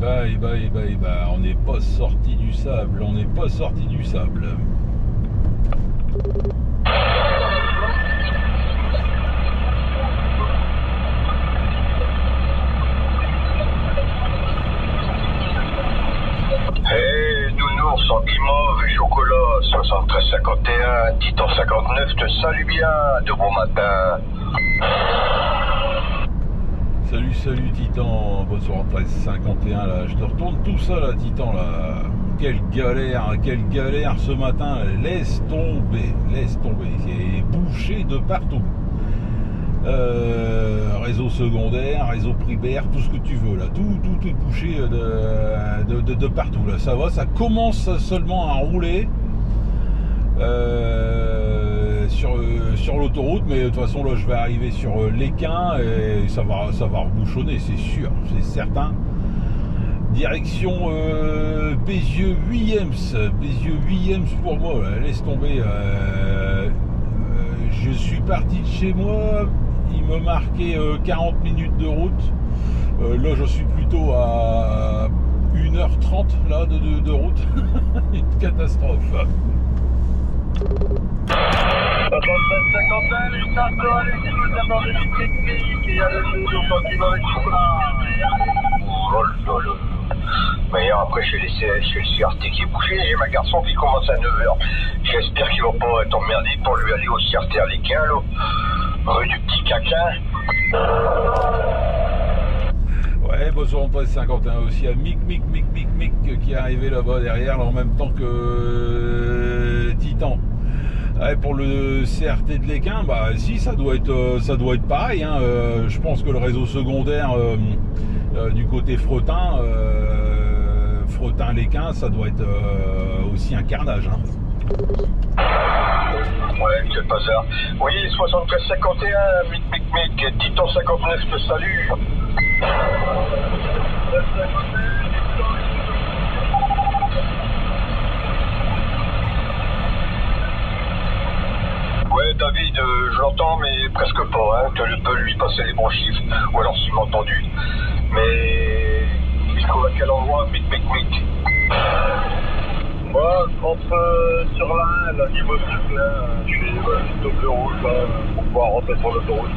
on n'est pas sorti du sable, on n'est pas sorti du sable. Hey, nounours en guimauve et chocolat, 7351, Titan 59, te salue bien, de bon matin. Salut Titan, bonsoir 1351 là, je te retourne tout ça là Titan là. Quelle galère ce matin, laisse tomber, c'est bouché de partout. Réseau secondaire, réseau primaire, tout ce que tu veux là, tout est bouché de partout là. Ça va, ça commence seulement à rouler sur l'autoroute, mais de toute façon là je vais arriver sur l'Équin et ça va rebouchonner, c'est sûr, c'est certain. Direction Bézieux Willems pour moi là. Laisse tomber, je suis parti de chez moi, il me marquait 40 minutes de route, là je suis plutôt à 1h30 là de route. Une catastrophe. Mais après, chez le CRT qui est bouché, j'ai ma garçon qui commence à 9h. J'espère qu'il va pas t'emmerder pour lui aller au CRT à l'Équin, là, rue du Petit Caquin. Ouais, bonsoir 1351 aussi à Mick qui est arrivé là-bas derrière là, en même temps que Titan. Ouais, pour le CRT de l'Équin, bah si, ça doit être pareil, hein. Je pense que le réseau secondaire du côté Fretin-l'Équin, ça doit être aussi un carnage, hein. Ouais, c'est pas ça. Oui, 7351, Mick, Titan 59 te salue. Ouais, David, je l'entends, mais presque pas, hein. Tu peux lui passer les bons chiffres, ou alors s'il m'a entendu. Mais il se trouve à quel endroit, Mick? Moi, entre sur la niveau de là, je suis double rouge là, pour pouvoir rentrer sur l'autoroute.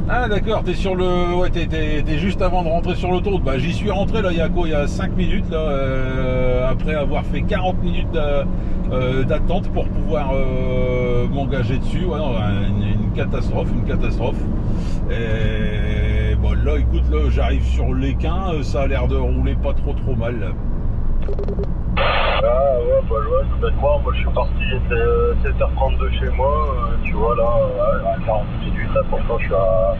Ah d'accord, t'es sur le. Ouais, t'es juste avant de rentrer sur l'autoroute. Bah j'y suis rentré là, il y a 5 minutes là, après avoir fait 40 minutes d'attente pour pouvoir m'engager dessus. Ouais, non, une catastrophe. Et bon là écoute, là j'arrive sur l'Équin, ça a l'air de rouler pas trop mal là. Ah ouais, bah ouais, ça doit être moi je suis parti, il était 7h30 de chez moi, tu vois là, à 40 minutes, là pourtant je suis à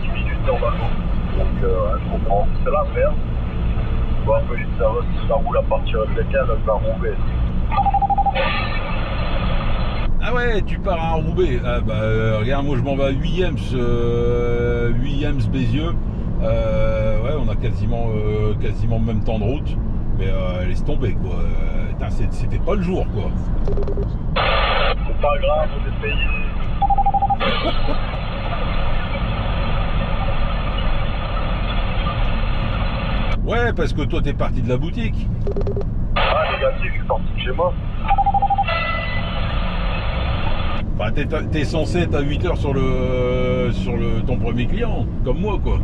6 minutes normalement, donc je comprends, c'est la merde. Bon après ça roule à partir de l'Équin, là ça va rouler. Ah ouais, tu pars à Roubaix. Ah bah regarde, moi je m'en vais à Willems Bézieux. Ouais, on a quasiment le même temps de route. Mais laisse tomber quoi. C'était pas le jour quoi. C'est pas grave, on est payé. Ouais, parce que toi t'es parti de la boutique. Ah négatif, je suis parti de chez moi. Bah t'es censé être à 8h sur ton premier client, comme moi quoi.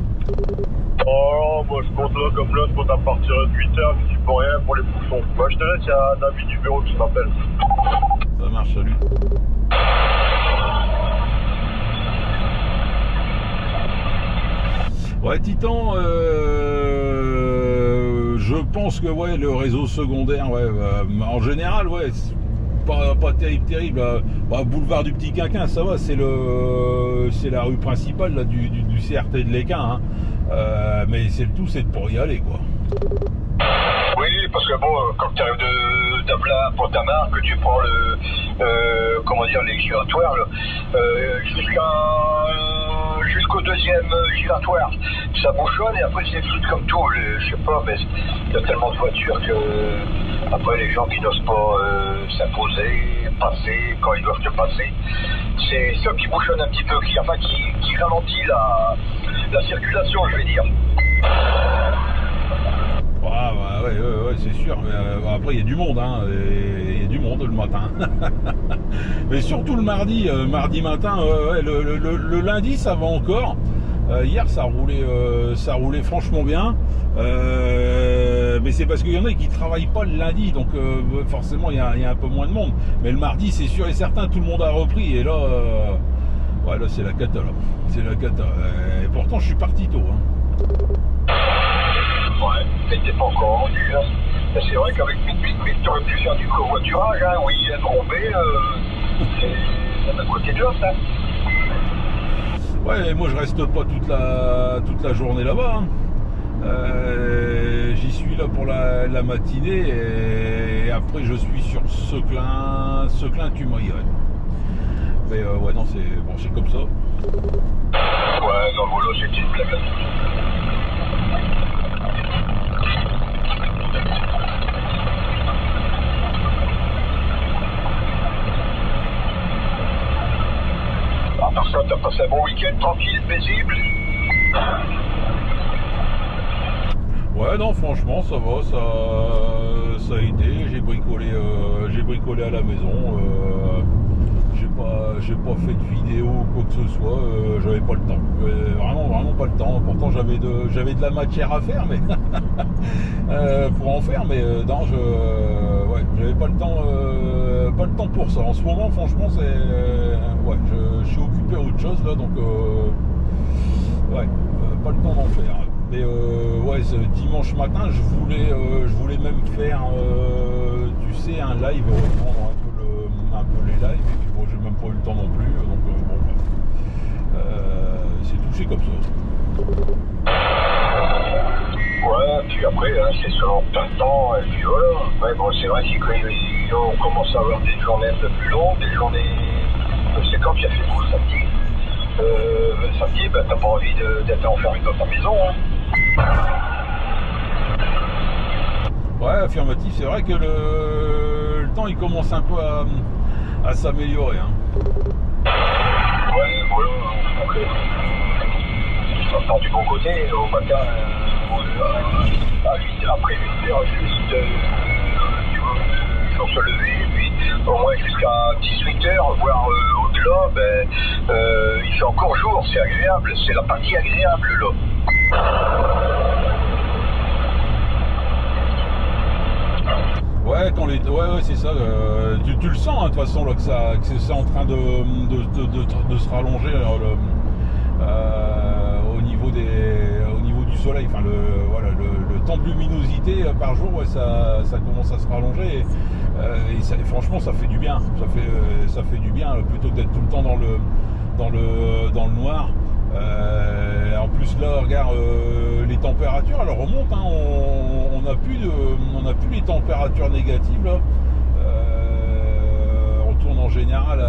Oh moi je compte là comme là, je compte à partir de 8h, je suis pour rien pour les bouchons. Moi je te laisse, il y a David du bureau qui m'appelle. Ça marche, salut. Ouais Titan, je pense que ouais le réseau secondaire, ouais, en général ouais. Pas terrible. Bah, boulevard du Petit Quinquin, ça va, c'est la rue principale là, du CRT de l'Équin, hein. Mais c'est le tout, c'est pour y aller quoi. Oui, parce que bon, quand tu arrives de Dablin à Pont-à-Marc, que tu prends les giratoires, jusqu'au deuxième giratoire, ça bouchonne et après c'est fluide comme tout. Je sais pas, mais il y a tellement de voitures que après les gens qui n'osent pas s'imposer, passer quand ils doivent te passer, c'est ça qui bouchonne un petit peu, qui ralentit la circulation, je vais dire. Ah, bah, ouais, c'est sûr. Mais, après, il y a du monde, hein. Il y a du monde le matin. Mais surtout le mardi matin. Le lundi, ça va encore. Hier, ça roulait franchement bien. Mais c'est parce qu'il y en a qui travaillent pas le lundi, donc forcément, il y a un peu moins de monde. Mais le mardi, c'est sûr et certain, tout le monde a repris. Et là, là, c'est la cata. Là. C'est la cata. Et pourtant, je suis parti tôt. Hein. Ouais, mais t'es pas encore rendu, hein. C'est vrai qu'avec 888, t'aurais pu faire du covoiturage, hein. Oui, il y a trompé, c'est à côté de l'autre, hein. Ouais, et moi je reste pas toute la journée là-bas. Hein. J'y suis là pour la matinée et après je suis sur Seclin-Tumerie. Ouais. Mais ouais, non, c'est comme ça. Ouais, non, voilà, c'était une blague. À part ça, t'as passé un bon week-end tranquille, paisible? Ouais, non, franchement, ça va, ça a été. J'ai bricolé à la maison. J'ai pas fait de vidéo ou quoi que ce soit. J'avais pas le temps. Vraiment pas le temps. Pourtant, j'avais de la matière à faire, mais pour en faire, mais non, j'avais pas le temps. Pas le temps pour ça. En ce moment, franchement, je suis occupé à autre chose là, donc pas le temps d'en faire. Mais ce dimanche matin, je voulais même faire, tu sais, un live, reprendre un peu les lives. Et puis bon, j'ai même pas eu le temps non plus. Donc c'est touché comme ça. Ouais, puis après, hein, c'est selon plein de temps, et puis voilà. Ouais, bon, c'est vrai qu'on commence à avoir des journées un peu plus longues, des journées. C'est quand il a fait beau le samedi. Samedi, bah, t'as pas envie d'être enfermé dans ta maison, hein. Ouais, affirmatif, c'est vrai que le temps il commence un peu à s'améliorer. Hein. Ouais, voilà. Donc, ça part du bon côté, au matin, après 8h, juste, sur se lever, et puis au moins jusqu'à 18h, voire au-delà, il fait encore jour, c'est agréable, c'est la partie agréable là. Ouais, c'est ça. Tu le sens, hein, de toute façon, là, que c'est en train de se rallonger au niveau du soleil. Enfin, le temps de luminosité par jour, ouais, ça commence à se rallonger. Et franchement, ça fait du bien. Ça fait du bien plutôt que d'être tout le temps dans le noir. En plus là, regarde, les températures, elles remontent. Hein, on n'a plus les températures négatives là. On tourne en général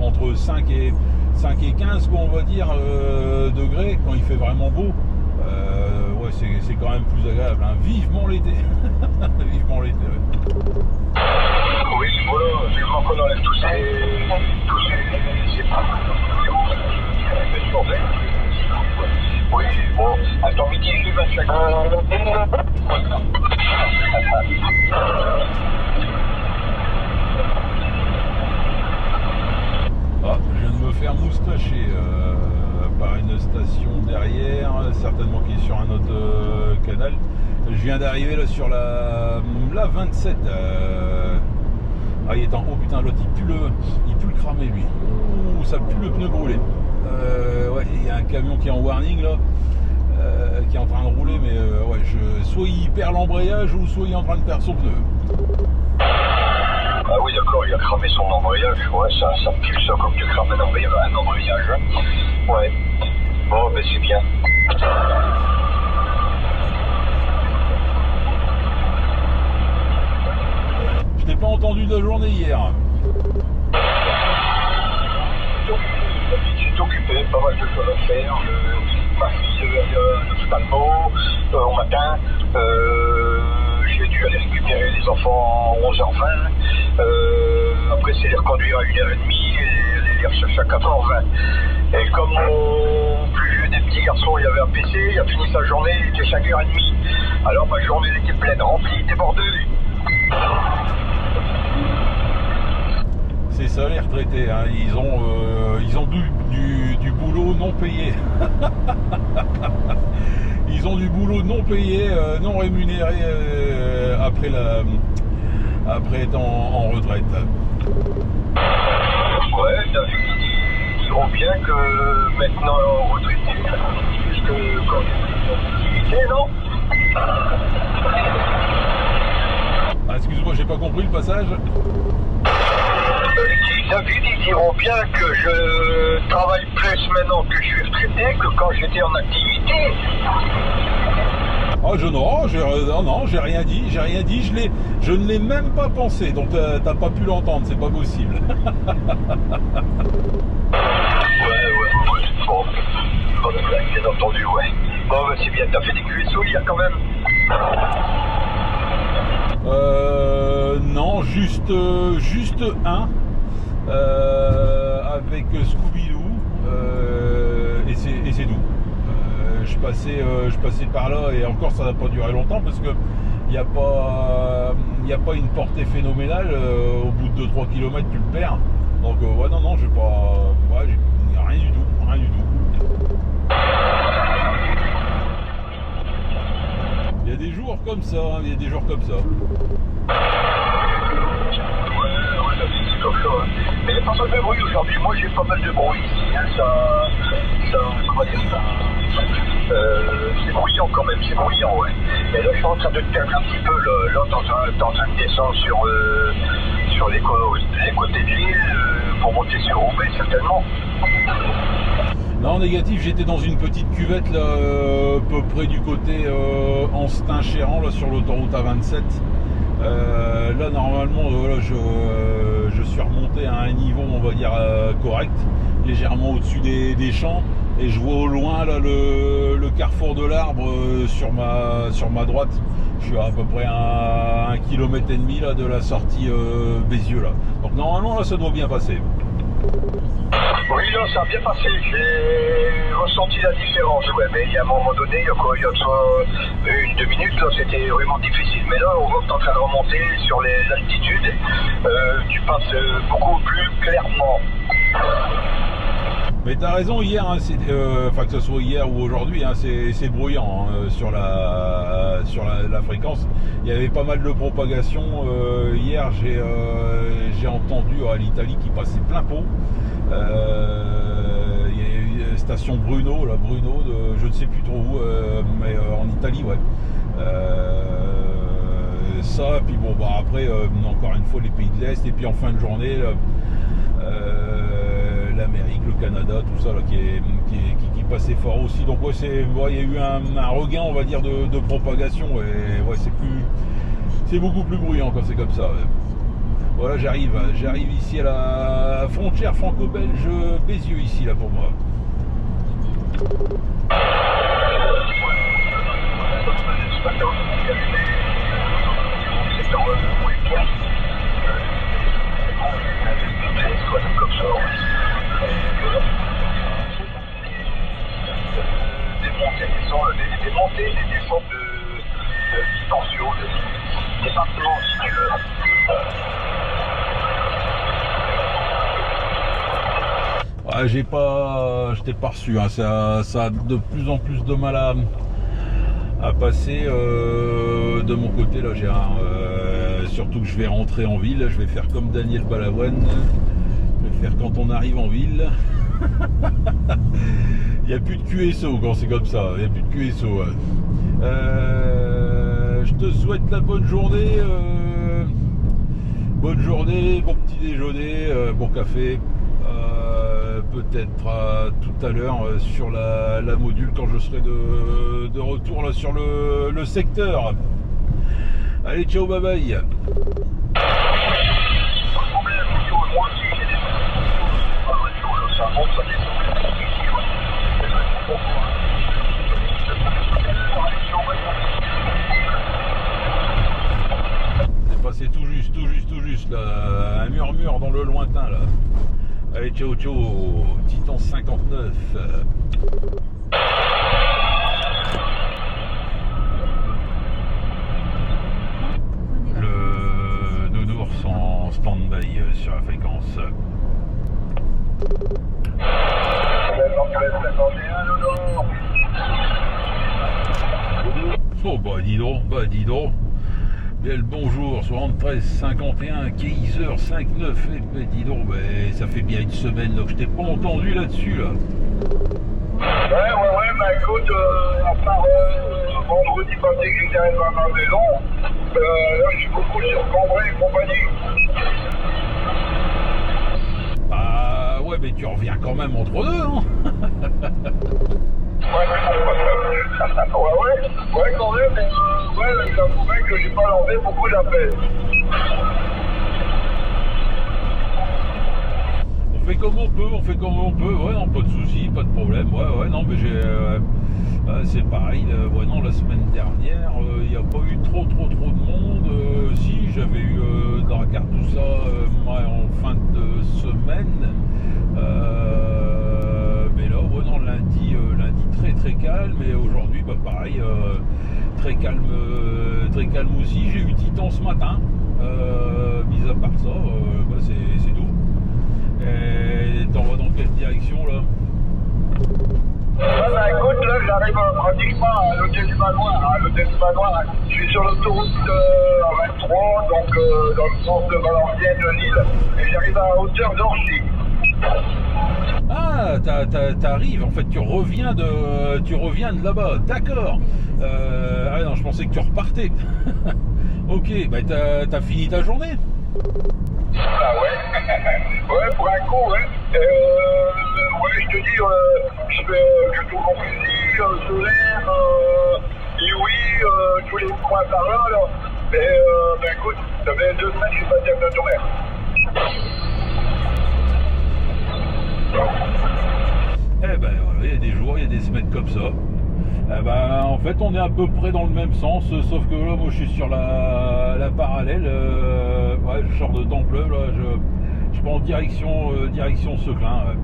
entre 5 et 15, quoi, on va dire, degrés quand il fait vraiment beau. Ouais, c'est quand même plus agréable. Hein. Vivement l'été. Vivement l'été. Ouais. Oui, voilà, vivement qu'on enlève tous ces oui, bon, attends, midi, je vais chaque je viens de me faire moustacher par une station derrière, certainement qui est sur un autre canal. Je viens d'arriver là sur la 27. Il est en haut, putain, l'autre il pue le cramer lui. Ouh, ça pue le pneu brûlé. Ouais, il y a un camion qui est en warning là, qui est en train de rouler, mais soit il perd l'embrayage ou soit il est en train de perdre son pneu. Ah oui, d'accord, il a cramé son embrayage. Ouais, ça pue ça comme tu crames un embrayage. Hein. Ouais. Bon, ben c'est bien. Je n'ai pas entendu de la journée hier. J'ai occupé, pas mal de choses à faire. Ma fille l'ophtalmo au matin. J'ai dû aller récupérer les enfants à 11h20. Après, c'est les reconduire à 1h30 et les rechercher à 4h20. Et comme mon plus vieux des petits garçon, il avait un PC, il a fini sa journée, il était 5h30. Alors ma journée était pleine, remplie, débordée. C'est ça les retraités, hein. Ils ont du boulot non payé. Ils ont du boulot non payé, non rémunéré après être en retraite. Ouais, David, ils diront bien que maintenant retraité, puisque quand c'est non. Ah, excuse-moi, j'ai pas compris le passage. David, ils diront bien que je travaille plus maintenant que je suis retraité que quand j'étais en activité. Ah, non, j'ai rien dit, je ne l'ai même pas pensé, donc t'as pas pu l'entendre, c'est pas possible. Ouais, bon, bien entendu, ouais. Bon, bah, c'est bien, t'as fait des QSO hier quand même. Non, juste un, avec Scooby-Doo, et c'est tout. Je passais par là et encore ça n'a pas duré longtemps parce que il n'y a pas une portée phénoménale. Au bout de 2-3 km tu le perds. Donc ouais, non, j'ai pas, ouais, rien du tout. Il y a des jours comme ça, hein, Ouais, c'est comme ça. Hein. Mais il n'y a pas mal de bruit aujourd'hui. Moi j'ai pas mal de bruit ici. Hein. Comment dire ça? C'est bruyant quand même, c'est bruyant, ouais. Et là je suis en train de te perdre un petit peu. Là t'es en train de descendre sur les côtés de l'île pour monter sur Roubaix certainement. Non, négatif, j'étais dans une petite cuvette là, à peu près du côté Anstin-Chéran, là sur l'autoroute A27. Là normalement voilà, je suis remonté à un niveau on va dire correct, légèrement au-dessus des champs, et je vois au loin là le carrefour de l'Arbre sur ma droite. Je suis à peu près à 1,5 km là de la sortie Bézieux là. Donc normalement là ça doit bien passer. Oui, là, ça a bien passé. J'ai ressenti la différence, ouais. Mais il y a un moment donné, il y a 1-2 minutes, là, c'était vraiment difficile. Mais là, on voit que tu es en train de remonter sur les altitudes. Tu passes beaucoup plus clairement. Mais t'as raison, hier, hein, que ce soit hier ou aujourd'hui, hein, c'est bruyant hein, sur la fréquence. Il y avait pas mal de propagation. Hier, j'ai entendu à l'Italie qui passait plein pot. Il y a eu la station Bruno, je ne sais plus trop où, mais en Italie, ouais. Ça, puis bon, bah après, encore une fois, les pays de l'Est, et puis en fin de journée, l'Amérique, le Canada, tout ça là, qui passait fort aussi. Donc ouais, il y a eu un regain, on va dire, de propagation, et ouais, c'est beaucoup plus bruyant quand c'est comme ça. Ouais. Voilà, j'arrive ici à la frontière franco-belge Bézieux ici là pour moi. Des montées, des descentes de distension, des battements si tu veux. Ah, je t'ai pas reçu, hein. Ça a de plus en plus de mal à passer de mon côté là. Surtout que je vais rentrer en ville, je vais faire comme Daniel Balavoine, je vais faire quand on arrive en ville. Il n'y a plus de QSO quand c'est comme ça, il n'y a plus de QSO. Je te souhaite la bonne journée, bon petit déjeuner, bon café. Peut-être tout à l'heure sur la module quand je serai de retour là sur le secteur. Allez, ciao, bye bye. C'est passé tout juste là, un murmure dans le lointain là. Allez, ciao, Titan 59. Oh bah dis donc. Bien le bonjour, 73 51 Kaiser 59. Eh ben dis donc, ben, ça fait bien une semaine là, que je t'ai pas entendu là-dessus là. Ouais, bah écoute, à part vendredi passé que j'étais arrivé à ma maison, là je suis beaucoup sur Cambrai et compagnie. Ah ouais, mais tu reviens quand même entre deux, hein. Ouais, quand même, mais j'avouerais que j'ai pas lancé beaucoup d'appels. On fait comme on peut, ouais, non, pas de soucis, pas de problème, ouais, non, mais c'est pareil, ouais, non, la semaine dernière, il n'y a pas eu trop de monde, si, j'avais eu Dracar, tout ça, en fin de semaine, mais là, ouais, non, lundi très calme, et aujourd'hui, bah pareil, très calme aussi, j'ai eu Titan ce matin, mis à part ça, bah, c'est tout. Et t'en vas dans quelle direction là? Bah écoute, là j'arrive pratiquement à l'hôtel du Manoir. Je suis sur l'autoroute 23, donc dans le sens de Valenciennes de Lille. Et j'arrive à hauteur d'Orchy. Ah, t'arrives, en fait tu reviens de là-bas, d'accord. Ah non, je pensais que tu repartais. Ok, bah t'as fini ta journée? Ah ouais, ouais, pour un coup, ouais. Ouais, je te dis, je fais tout combustible, solaire, tous les coins par là, là. Mais ben écoute, ça fait 2 semaines que je suis pas bien horaire. Eh ben voilà, il y a des jours, il y a des semaines comme ça. Eh ben, en fait, on est à peu près dans le même sens, sauf que là, moi, je suis sur la parallèle. Ouais, je sors de Templeuve, là, je prends direction Seclin. Ouais.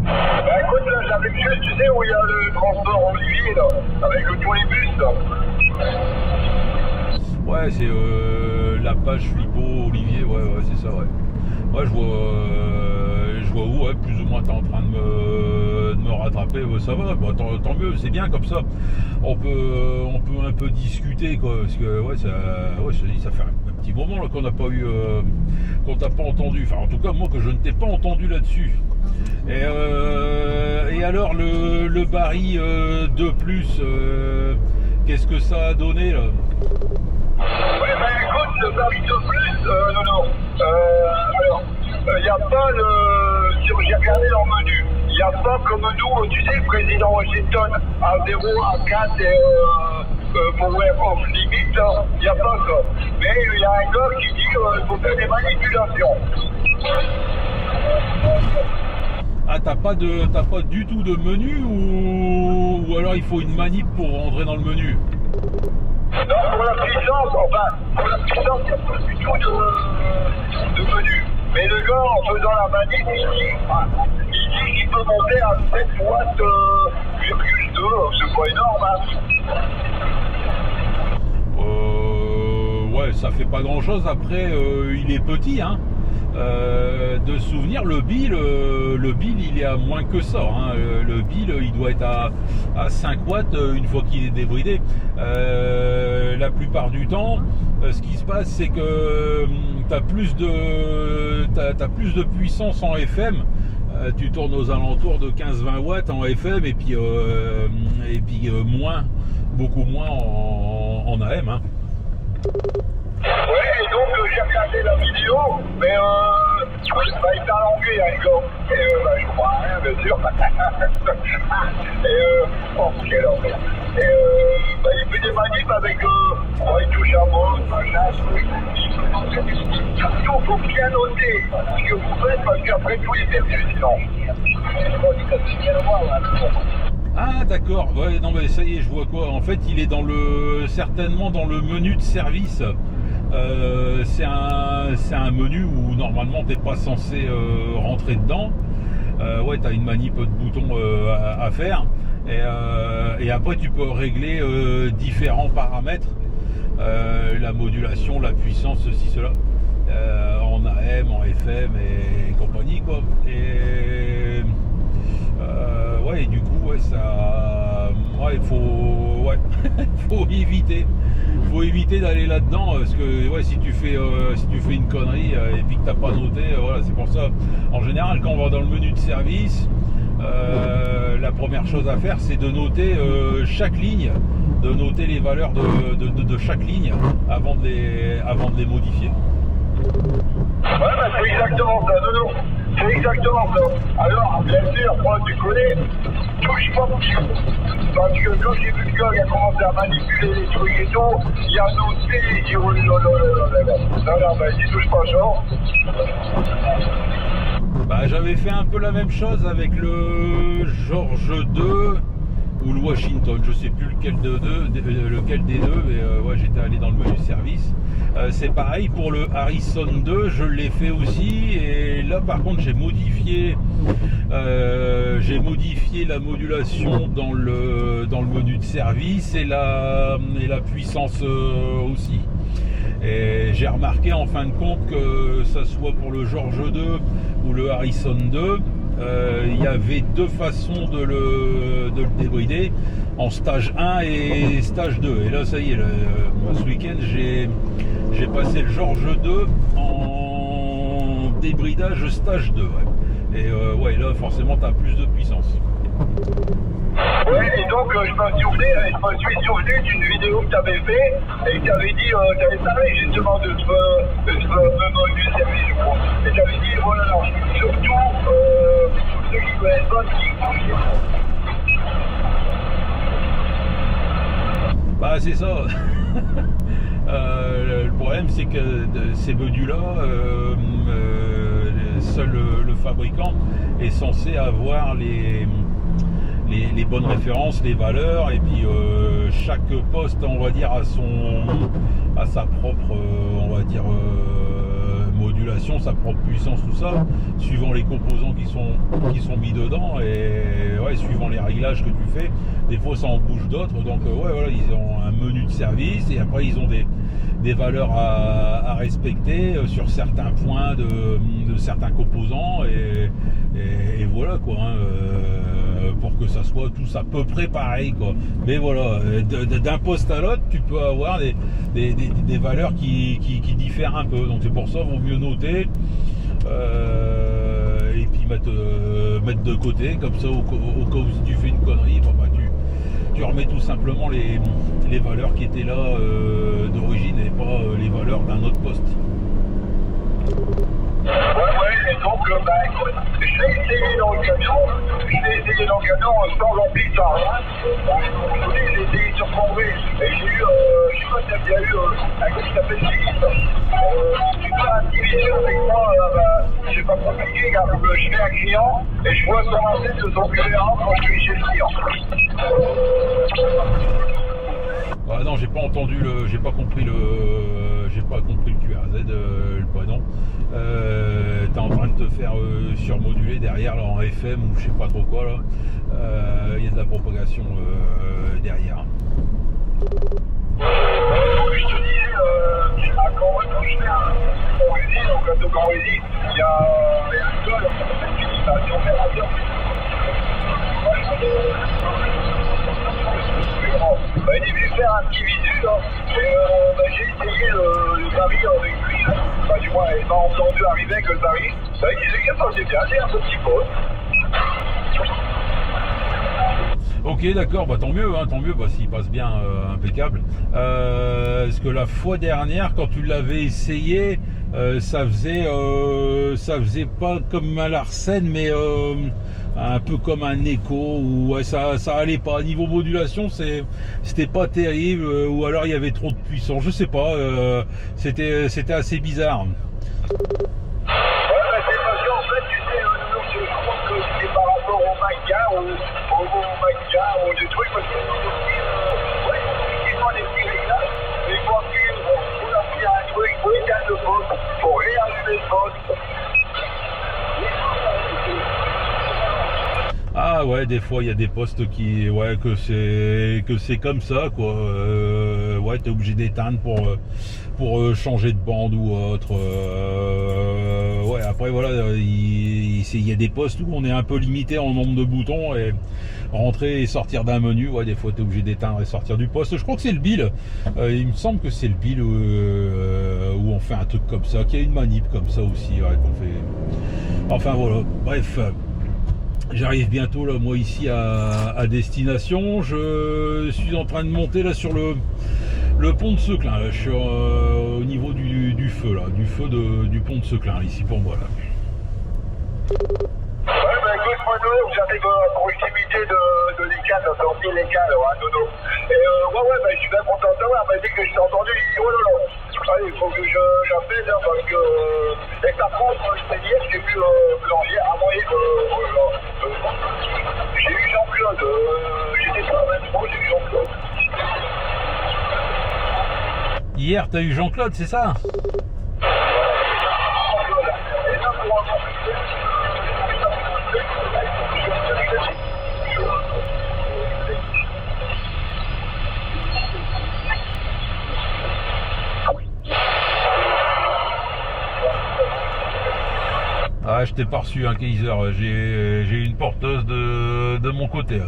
Bah écoute, là, j'arrive juste, tu sais, où il y a le transport Olivier, là, avec tous les bus, là. Ouais, c'est la page Flippo, Olivier, ouais, c'est ça, ouais. Ouais, je vois où, ouais, plus ou moins t'es en train de me rattraper, ouais, ça va, bah, tant mieux, c'est bien comme ça. On peut un peu discuter, quoi, parce que ouais, je te dis, ça fait un petit moment là qu'on n'a pas eu, qu'on t'a pas entendu. Enfin, en tout cas, moi que je ne t'ai pas entendu là-dessus. Et alors le Barry 2+, qu'est-ce que ça a donné là? Ouais, ben écoute, le Barry 2+, non. Alors, il n'y a pas j'ai regardé dans le menu, il n'y a pas comme nous, tu sais, le président Washington, A0, A4 et Power of Limit, il n'y a pas ça. Mais il y a un gars qui dit qu'il faut faire des manipulations. Ah, t'as pas du tout de menu ou alors il faut une manip pour rentrer dans le menu? Non, pour la puissance, il n'y a pas du tout de menu. Mais le gars, en faisant la manip, il dit qu'il peut monter à 7 watts, 2, c'est pas énorme, hein. Ouais, ça fait pas grand chose. Après, il est petit, hein. De souvenir, le bill il est à moins que ça, hein. Le bill il doit être à 5 watts une fois qu'il est débridé. La plupart du temps, ce qui se passe, c'est que t'as plus de puissance en FM. Tu tournes aux alentours de 15-20 watts en FM et puis beaucoup moins en AM, hein. Ouais, et donc j'ai regardé la vidéo, mais il t'a langué, hein, le gars. Et je crois rien, bien sûr. Quel enfer. Et il fait des manips avec, il touche à mot, machin, truc. Surtout, faut bien noter ce que vous faites, parce qu'après tout est perdu, sinon. Ah d'accord, ouais, non mais ça y est, je vois quoi. En fait, il est certainement dans le menu de service. C'est un menu où normalement t'es pas censé rentrer dedans. Ouais, t'as une manip de boutons à faire. Et après tu peux régler différents paramètres. La modulation, la puissance, ceci, cela. En AM, en FM et compagnie, quoi. Et ouais, et du coup, ouais, ça Ouais, il faut, ouais, faut éviter d'aller là-dedans parce que ouais, si tu fais une connerie et puis que t'as pas noté, voilà, c'est pour ça. En général, quand on va dans le menu de service, la première chose à faire, c'est de noter chaque ligne, de noter les valeurs de chaque ligne avant de les modifier. Ouais, bah c'est exactement ça, non, c'est exactement ça. Alors, bien sûr, moi, tu connais, touche pas dessus. Parce que quand j'ai vu le gars, il a commencé à manipuler les trucs et tout, il a noté, il dit, oh là là là là là. Non, bah, il touche pas genre. Bah, j'avais fait un peu la même chose avec le George 2 ou le Washington, je sais plus lequel des deux, mais ouais, j'étais allé dans le menu service. C'est pareil pour le Harrison 2, je l'ai fait aussi, et là par contre j'ai modifié la modulation dans le menu de service et la puissance aussi. Et j'ai remarqué en fin de compte que ça soit pour le George 2 ou le Harrison 2, il y avait deux façons de le débrider, en stage 1 et stage 2. Et là ça y est, ce week-end j'ai passé le George 2 en débridage stage 2. Ouais. Et ouais, là forcément tu as plus de puissance. Ouais, et donc je me suis souvenu d'une vidéo que tu avais fait et tu avais dit, tu avais parlé justement de ce mode du service, je crois. Et tu avais dit, voilà, non, surtout ceux qui connaissent pas, qui bah c'est ça. Le problème c'est que ces modules-là, seul le fabricant est censé avoir les bonnes références, les valeurs, et puis chaque poste, on va dire, a sa propre, on va dire, modulation, sa propre puissance, tout ça, suivant les composants qui sont mis dedans, et ouais, suivant les réglages que tu fais, des fois ça en bouge d'autres. Donc ouais, voilà, ils ont un menu de service et après ils ont des valeurs à respecter sur certains points de certains composants, et voilà quoi, hein, pour que ça soit tous à peu près pareil quoi. Mais voilà, d'un poste à l'autre tu peux avoir des valeurs qui diffèrent un peu, donc c'est pour ça vaut mieux noter et puis mettre de côté, comme ça au cas où si tu fais une connerie, bah, tu remets tout simplement les valeurs qui étaient là d'origine et pas les valeurs d'un autre poste. Ouais, et donc, bah écoute, je l'ai essayé dans le camion sans ampli, sans rien. Je l'ai essayé sur Congrès, et j'ai eu, je sais pas si tu as eu un gars qui s'appelle Philippe. Tu fais un petit vidéo avec moi, bah, c'est pas compliqué, car je fais un client, et je vois son enseigne de son QRA quand je suis chez le client. Ah non, j'ai pas compris le QRZ, le prénom. T'es en train de te faire surmoduler derrière là, en FM ou je sais pas trop quoi là. Il y a de la propagation derrière. Je te disais, à quand je fais un Corrézy, donc à Corrézy, il y a un sol qui va sur opérateur. Il est venu faire un petit visu là, et j'ai essayé le Paris avec lui, là. Enfin, du moins il m'a entendu arriver avec le Paris, ça il disait que ça passait bien, c'est un petit peu. Ok, d'accord, bah tant mieux, bah, s'il passe bien, impeccable. Parce que la fois dernière, quand tu l'avais essayé, ça faisait pas comme un Larsen, mais un peu comme un écho, ou ouais, ça allait pas. Niveau modulation, c'était pas terrible, ou alors il y avait trop de puissance, je sais pas, c'était assez bizarre. Par rapport au Maca ou des trucs, parce que ouais, effectivement les petits réglages, mais quand on a fait un truc, faut éteindre le poste, faut réallumer le poste. Ah ouais, des fois il y a des postes qui, ouais, que c'est comme ça quoi. Ouais, t'es obligé d'éteindre pour changer de bande ou autre. Ouais, après voilà, il y a des postes où on est un peu limité en nombre de boutons et rentrer et sortir d'un menu, ouais, des fois tu es obligé d'éteindre et sortir du poste. Je crois que c'est le bill, il me semble que c'est le bill où on fait un truc comme ça, qu'il y a une manip comme ça aussi, ouais, qu'on fait. Enfin voilà, bref. J'arrive bientôt là, moi ici à destination. Je suis en train de monter là sur le pont de Seclin. Là, je suis au niveau du feu là, du pont de Seclin ici pour moi là. Ouais, bah écoute, moi, Nono, j'arrive à proximité de l'ICAN, de sortir l'ICAN, hein, Nono. Et ouais, bah je suis bien content de savoir, dès que je t'ai entendu, il dit, oh là là, il faut que j'appelle, hein, parce que, et par contre, je t'ai dit, j'ai vu, hier, j'ai eu Jean-Claude, j'étais sur la même fois, j'ai eu Jean-Claude. Hier, t'as eu Jean-Claude, c'est ça? Ah, je t'ai pas reçu un Kaiser, j'ai une porteuse de mon côté.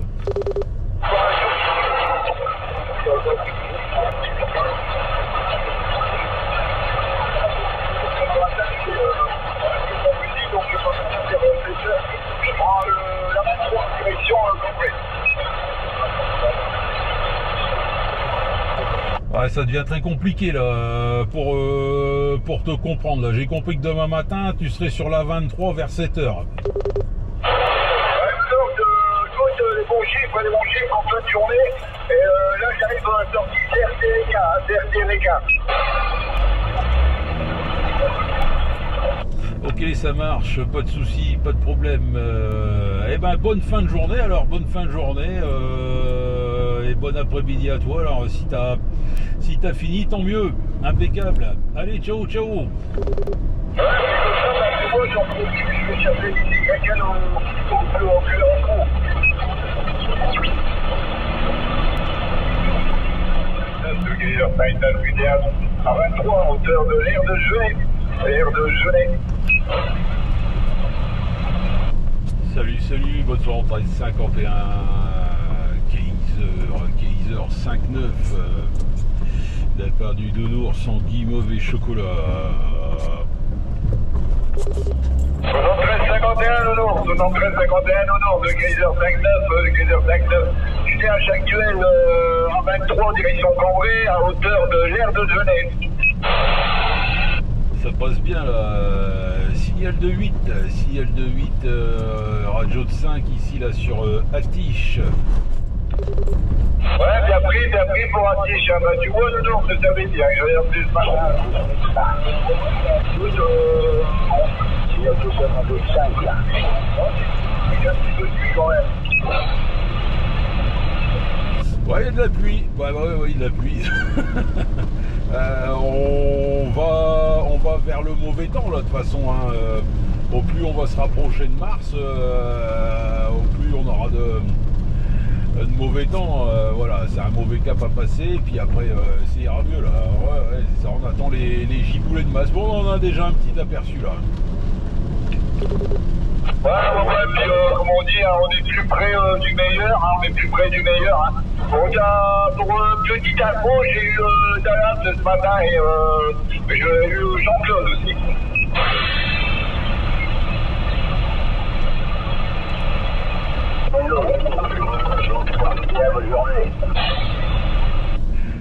Je prends la 23 direction complète. Ouais, ça devient très compliqué là pour te comprendre. Là, j'ai compris que demain matin tu serais sur la 23 vers 7h. Les bons chiffres en fin de journée. Et là, j'arrive à la sortie CRTRK. Ok, ça marche, pas de souci, pas de problème. Eh ben, bonne fin de journée. Alors, bonne fin de journée et bon après-midi à toi. Alors, si t'as fini, tant mieux. Impeccable. Allez, ciao, ciao. Je vais chercher ici quelqu'un au plus en cours. À 23 en hauteur de l'air de Genet. Salut, bonne soirée, 1351 Kaiser 5-9 de la part du Donours sans guimauve et chocolat. 73-51 Nono, 73-51 Nono, de Kaiser 5-9, JDH actuel en 23 direction Cambrai à hauteur de l'air de Genet. Ça passe bien là, signal de 8, radio de 5 ici là sur Atiche. Ouais, bien pris pour Atiche, bah tu vois le nord, ça veut dire, je regarde plus ce matin. Il y a tout ça un peu de 5 là. Il y a un petit peu de pluie quand même. Ouais, il y a de la pluie, ouais, il y a de la pluie. On va vers le mauvais temps là de toute façon, hein. Au plus on va se rapprocher de mars, au plus on aura de mauvais temps. Voilà, c'est un mauvais cap à passer et puis après ça ira mieux là. Ouais, ça, on attend les giboulées de masse. Bon, on en a déjà un petit aperçu là. Ouais, puis comme on dit, hein, on est plus près du meilleur, hein, hein. Pour petite info, j'ai eu Dallas ce matin et j'ai eu Jean-Claude aussi.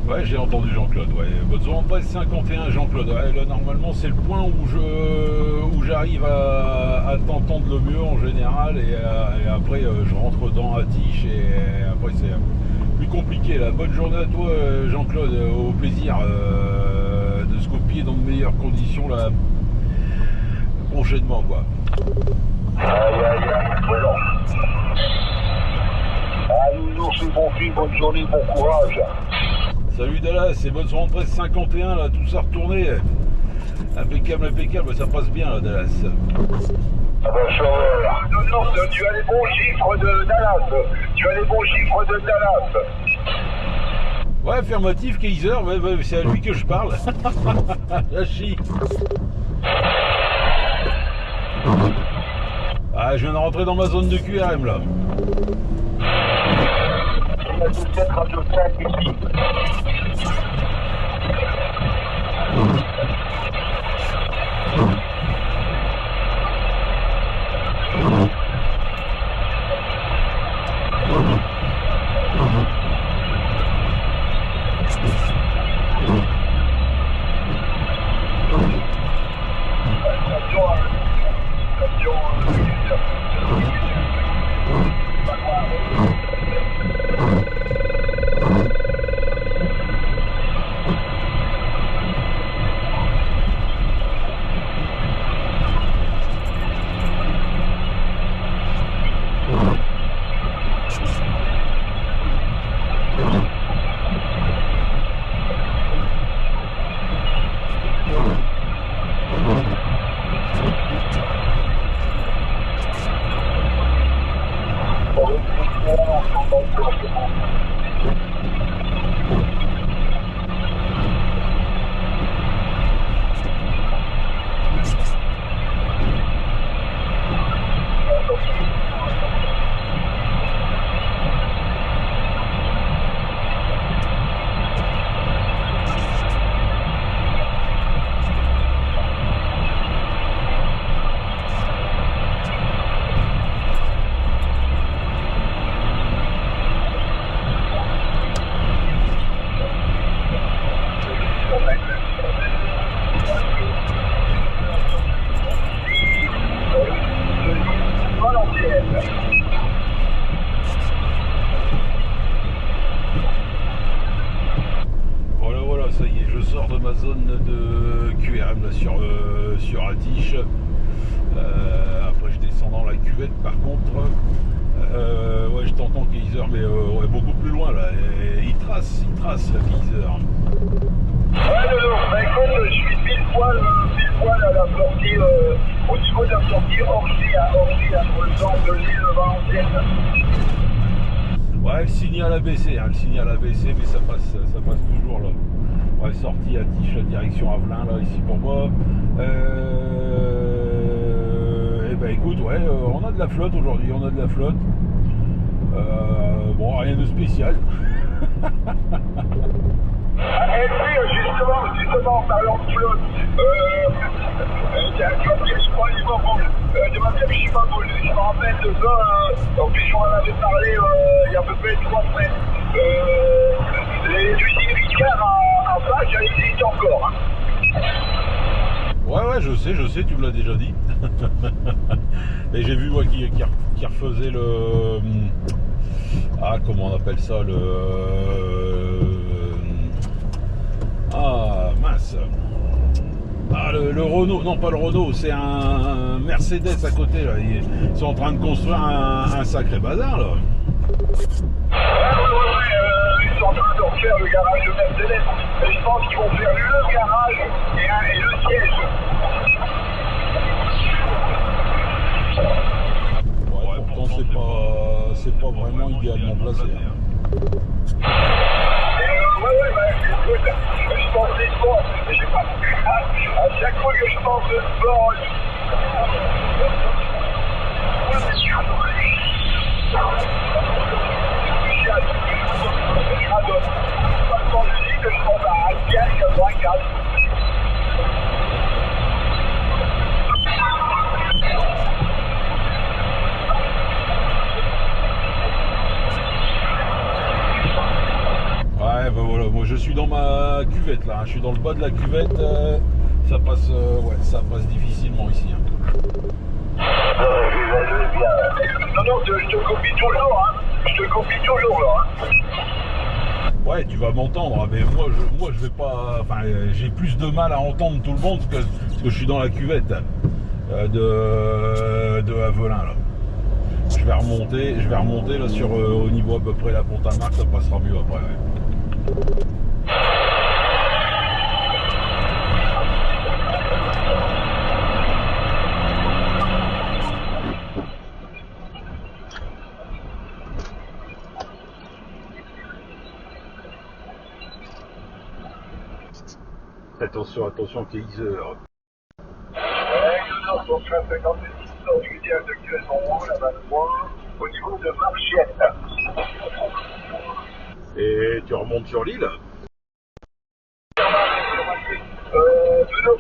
Ouais, j'ai entendu Jean-Claude, ouais. Bonne zone 1351 Jean-Claude. Ouais, là normalement c'est le point où j'arrive à t'entendre le mieux en général et après je rentre dans Atiche et après c'est plus compliqué là. Bonne journée à toi Jean-Claude, au plaisir de se copier dans de meilleures conditions là prochainement quoi. Voilà. Nous c'est bon fille, bonne journée, bon courage. Salut Dallas, c'est bonne soirée 1351 là, tout ça retourné. Impeccable, ça passe bien là Dallas. Ah ben non, tu as les bons chiffres de Dallas. Ouais, affirmatif, Kaiser, ouais, c'est à lui que je parle. La chie. Ah, je viens de rentrer dans ma zone de QRM là. Radio 5 ici. Voilà, ça y est, je sors de ma zone de QRM là, sur Atiche. Après je descends dans la cuvette par contre. Ouais, je t'entends Kaiser, mais ouais, beaucoup plus loin là. Et il trace Kaiser. Ouais, non, bah écoute, je suis pile poil à la sortie, au niveau de la sortie Orgy, entre le centre de l'île Valenciennes. Ouais, le signal a baissé, mais ça passe toujours là. Ouais, sortie Atiche, direction Avelin là, ici pour moi. Et ben écoute, ouais, on a de la flotte aujourd'hui, bon, rien de spécial. Et puis, justement, en parlant de flotte, je suis pas beau, je me rappelle de ça, en plus on en avait parlé il y a à peu près 3 semaines. Les usines Ricard à Fage, elles existent encore. Hein. Ouais, je sais, tu me l'as déjà dit. Et j'ai vu, ouais, qui refaisait le... Ah, comment on appelle ça, Ah, mince. Ah, le Renault, non pas le Renault, c'est un Mercedes à côté là. Ils sont en train de construire un sacré bazar là. Ils sont en train de refaire le garage de Mercedes. Et je pense qu'ils vont faire le garage et le siège. Ouais, pourtant c'est pas vraiment idéalement placé. Hein. Écoute, je pense des sports, mais j'ai pas. À chaque fois que je pense de sport, je dis que je pense à Alpien 84. Ouais, bah voilà, moi je suis dans ma cuvette là, je suis dans le bas de la cuvette, ça passe difficilement ici. Hein. Non, je te copie toujours, hein. Je te copie toujours là. Hein. Ouais, tu vas m'entendre, mais moi je vais pas. Enfin, j'ai plus de mal à entendre tout le monde parce que je suis dans la cuvette de Avelin là. Je vais remonter là sur au niveau à peu près la Pont-à-Marc, ça passera mieux après. Ouais. Attention, Kaiser. Ouais, 1h50. je dis actuellement la 23, au niveau de Marchienne. Et tu remontes sur l'île?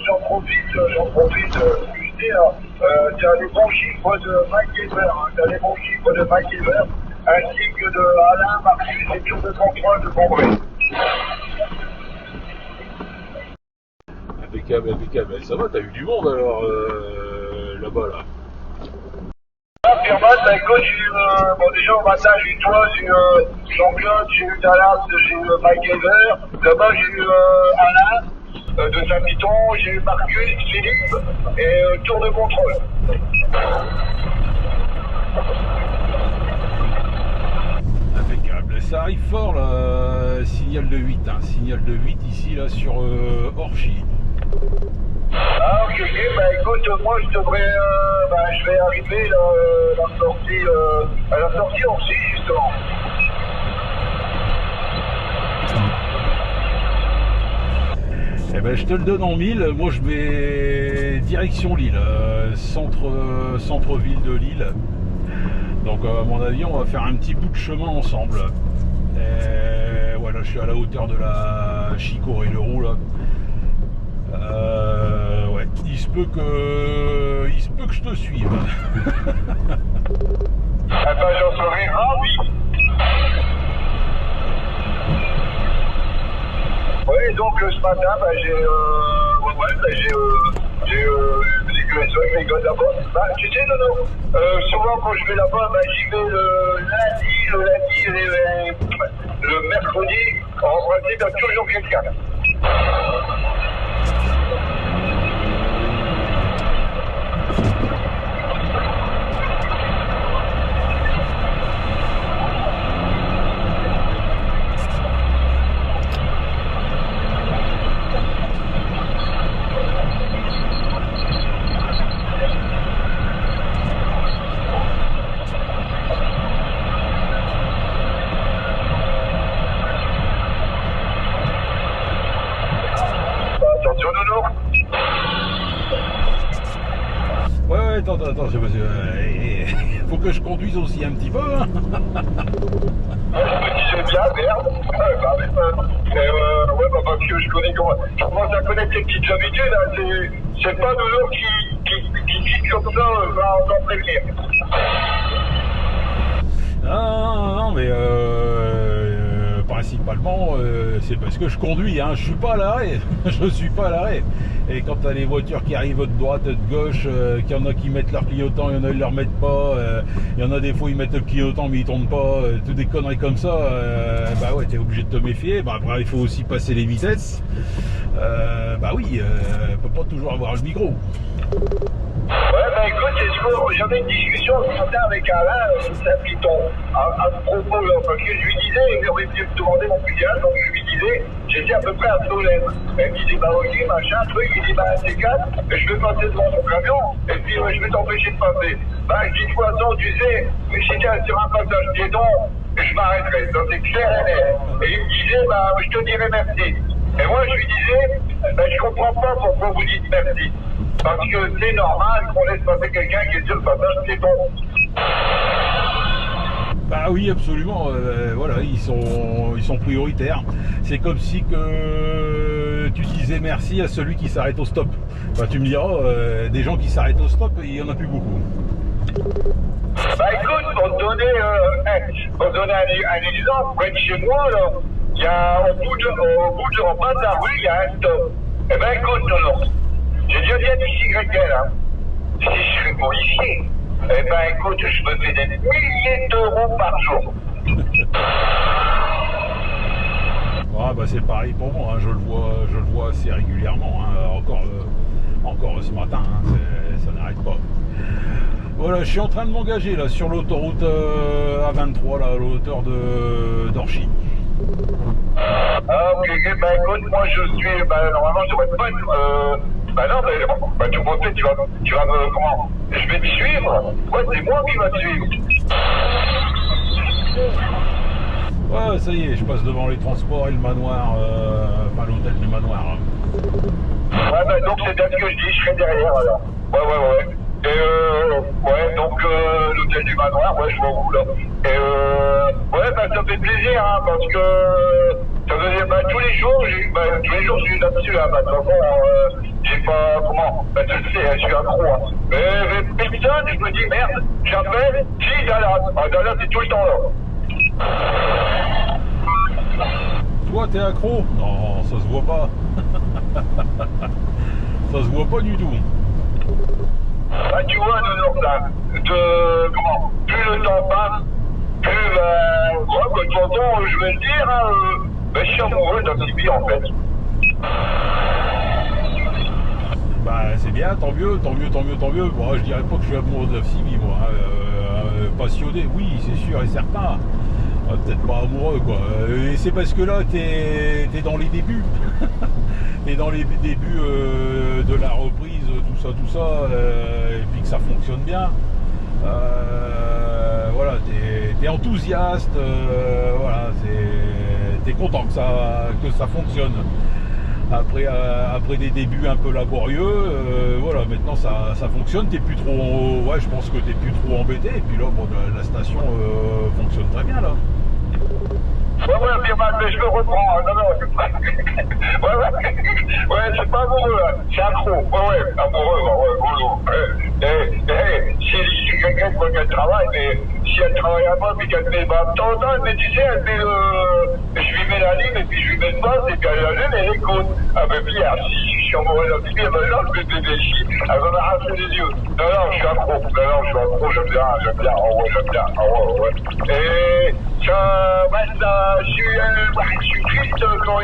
J'en profite, je dis, tu as les bons chiffres de MacGyver, tu as les bons chiffres de MacGyver, ainsi que de Alain, Marcus et tour de contrôle de Bombay. Impeccable, impeccable. Ça va, t'as eu du monde alors là-bas là? Pierre, bah écoute, j'ai eu, bon déjà au matin j'ai eu toi, j'ai eu Jean-Claude, j'ai eu Dallas, j'ai eu MacGyver, là-bas j'ai eu Alain. De Saint-Piton, j'ai eu Marcus, Philippe et tour de contrôle. Impeccable. Ça arrive fort là, signal de 8, hein. Signal de 8 ici là sur Orchy. Ah ok, bah écoute, moi je devrais, je vais arriver là, à la sortie Orchy justement. Eh ben, je te le donne en 1000. Moi, je vais direction Lille, centre-ville de Lille. Donc, à mon avis, on va faire un petit bout de chemin ensemble. Et voilà, je suis à la hauteur de la Chicorée-le-Roux là. Ouais, il se peut que je te suive. Attends, j'en serai ravi. Oui, donc ce matin, j'ai l'expression avec mes gars là-bas. Tu sais, Nono, souvent quand je vais là-bas, j'y vais le lundi et le mercredi. En principe, il y a toujours quelqu'un. Attention, Nono. Ouais, attends, faut que je conduise aussi un petit peu. Hein. Je me disais bien, merde. Parce que je commence à connaître les petites habitudes. Hein. C'est pas Nono qui dit comme ça, va en prévenir. Non, mais principalement, c'est parce que je conduis, hein. Je suis pas à l'arrêt. Je suis pas à l'arrêt. Et quand t'as les voitures qui arrivent de droite, de gauche, qu'il y en a qui mettent leur clignotant, il y en a qui ne leur mettent pas, il y en a des fois ils mettent le clignotant mais ils tournent pas, toutes des conneries comme ça, bah ouais, t'es obligé de te méfier. Bah après il faut aussi passer les vitesses. Bah oui, on peut pas toujours avoir le micro. Ouais, écoute, j'avais une discussion ce matin avec Alain, Saint-Piton, à ce propos, là, parce que je lui disais, il aurait dû me demander mon filial, donc je lui disais, j'étais à peu près à Solène. Elle me disait, ok, machin, truc, il dit, c'est calme, je vais passer devant mon camion, et puis je vais t'empêcher de passer. Je dis, de toute façon, tu sais, mais si t'es sur un passage piéton, je m'arrêterai, ça c'est clair et net. Et il me disait, je te dirai merci. Et moi, je lui disais, je comprends pas pourquoi vous dites merci. Parce que c'est normal qu'on laisse passer quelqu'un qui est sur le passage piéton. Bah oui, absolument. Voilà, ils sont prioritaires. C'est comme si que tu disais merci à celui qui s'arrête au stop. Bah, tu me diras, des gens qui s'arrêtent au stop, il y en a plus beaucoup. Écoute, pour te donner un exemple, près de chez moi, là, il y a en bas de la rue, il y a un stop. Écoute, non. J'ai déjà dit à XYL, hein. Si je suis policier, écoute, je me fais des milliers d'euros par jour. Ah bah c'est pareil pour moi, hein. Je le vois assez régulièrement, hein. Encore ce matin, hein. Ça n'arrête pas. Voilà, je suis en train de m'engager là sur l'autoroute A23, là, à la hauteur d'Orchy. Ok, écoute, moi je suis, normalement je devrais pas être, tout le monde fait, tu vas me, comment, je vais te suivre, ouais, c'est moi qui va te suivre. Ouais, ça y est, je passe devant les transports et le manoir, enfin l'hôtel du manoir. Ouais, donc c'est bien ce que je dis, je serai derrière alors. Ouais. Et ouais, donc l'hôtel du manoir, ouais, je vois où là. Et ouais, bah ça fait plaisir, hein, parce que ça faisait, bah, tous les jours, j'ai eu là-dessus, hein, bah, de toute façon, j'ai pas, comment, bah, tu le sais, hein, je suis accro, hein. Mais personne, je me dis, merde, j'appelle, si, Dallas. Ah, Dallas, c'est tout le temps là. Toi, t'es accro? Non, ça se voit pas. Ça se voit pas du tout. Bah, tu vois, comment, plus le temps passe, plus, ouais, bah, de toute façon, je vais le dire, hein, bah, je suis amoureux d'un Tibi, en fait. Bah, c'est bien, tant mieux, tant mieux, tant mieux, tant mieux. Bon, je dirais pas que je suis amoureux de la FCB, moi. Passionné, oui, c'est sûr et certain. Peut-être pas amoureux, quoi. Et c'est parce que là, t'es dans les débuts. T'es dans les débuts de la reprise, tout ça, et puis que ça fonctionne bien. Voilà, t'es enthousiaste, voilà, t'es content que ça fonctionne. Après des débuts un peu laborieux, voilà, maintenant ça fonctionne, t'es plus trop, ouais, je pense que t'es plus trop embêté, et puis là, bon, la station fonctionne très bien, là. Ouais, bien mal, mais je me reprends, hein. Non, c'est pas... ouais, c'est pas amoureux, hein. C'est accro, ouais, amoureux, si quelqu'un qui qu'elle travaille, mais si elle travaille à moi, puis qu'elle met, bah, de temps en temps, elle me disait, elle met je lui mets la ligne, et puis je lui mets le poste, et puis elle allume, et elle écoute. Ah, mais Pierre, si je suis amoureux d'un petit, elle va là, je vais des déchis, elle va m'arracher les yeux. Non, je suis accro, j'aime bien, oh ouais, j'aime bien, oh ouais. Et ça, je suis triste quand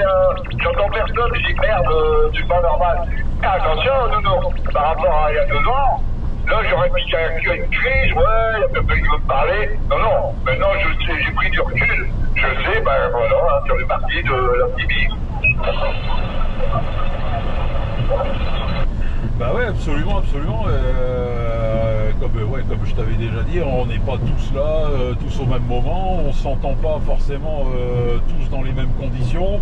j'entends personne, je dis merde, c'est pas normal. Et attention, non, par rapport à il y a 2 ans, là j'aurais dit qu'il y a une crise, ouais, il y a quelqu'un qui veut me parler. Non, maintenant j'ai pris du recul, je sais, ben voilà, hein, sur les parties de la TV. Bah ouais, absolument. Comme je t'avais déjà dit, on n'est pas tous là, tous au même moment, on s'entend pas forcément tous dans les mêmes conditions,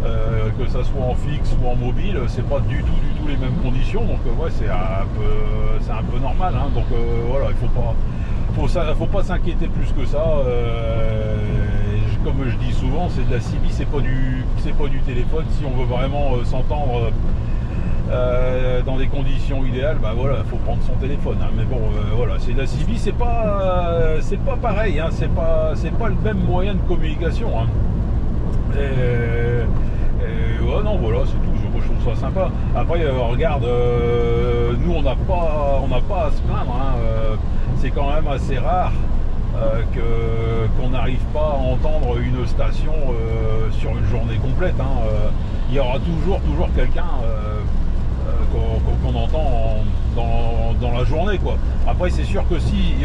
que ça soit en fixe ou en mobile, c'est pas du tout les mêmes conditions, donc ouais, c'est un peu normal, hein, donc voilà, faut pas s'inquiéter plus que ça. Comme je dis souvent, c'est de la CB, c'est pas du téléphone. Si on veut vraiment s'entendre dans des conditions idéales, bah voilà, faut prendre son téléphone, hein. Mais bon, voilà, c'est de la CB, c'est pas pareil, hein. C'est pas le même moyen de communication, hein. Ouais, non, voilà, c'est tout. Moi, je trouve ça sympa. Après, regarde, nous, on n'a pas à se plaindre, hein. C'est quand même assez rare qu'on n'arrive pas à entendre une station sur une journée complète, hein. Il y aura toujours quelqu'un qu'on entend dans la journée, quoi. Après, c'est sûr que si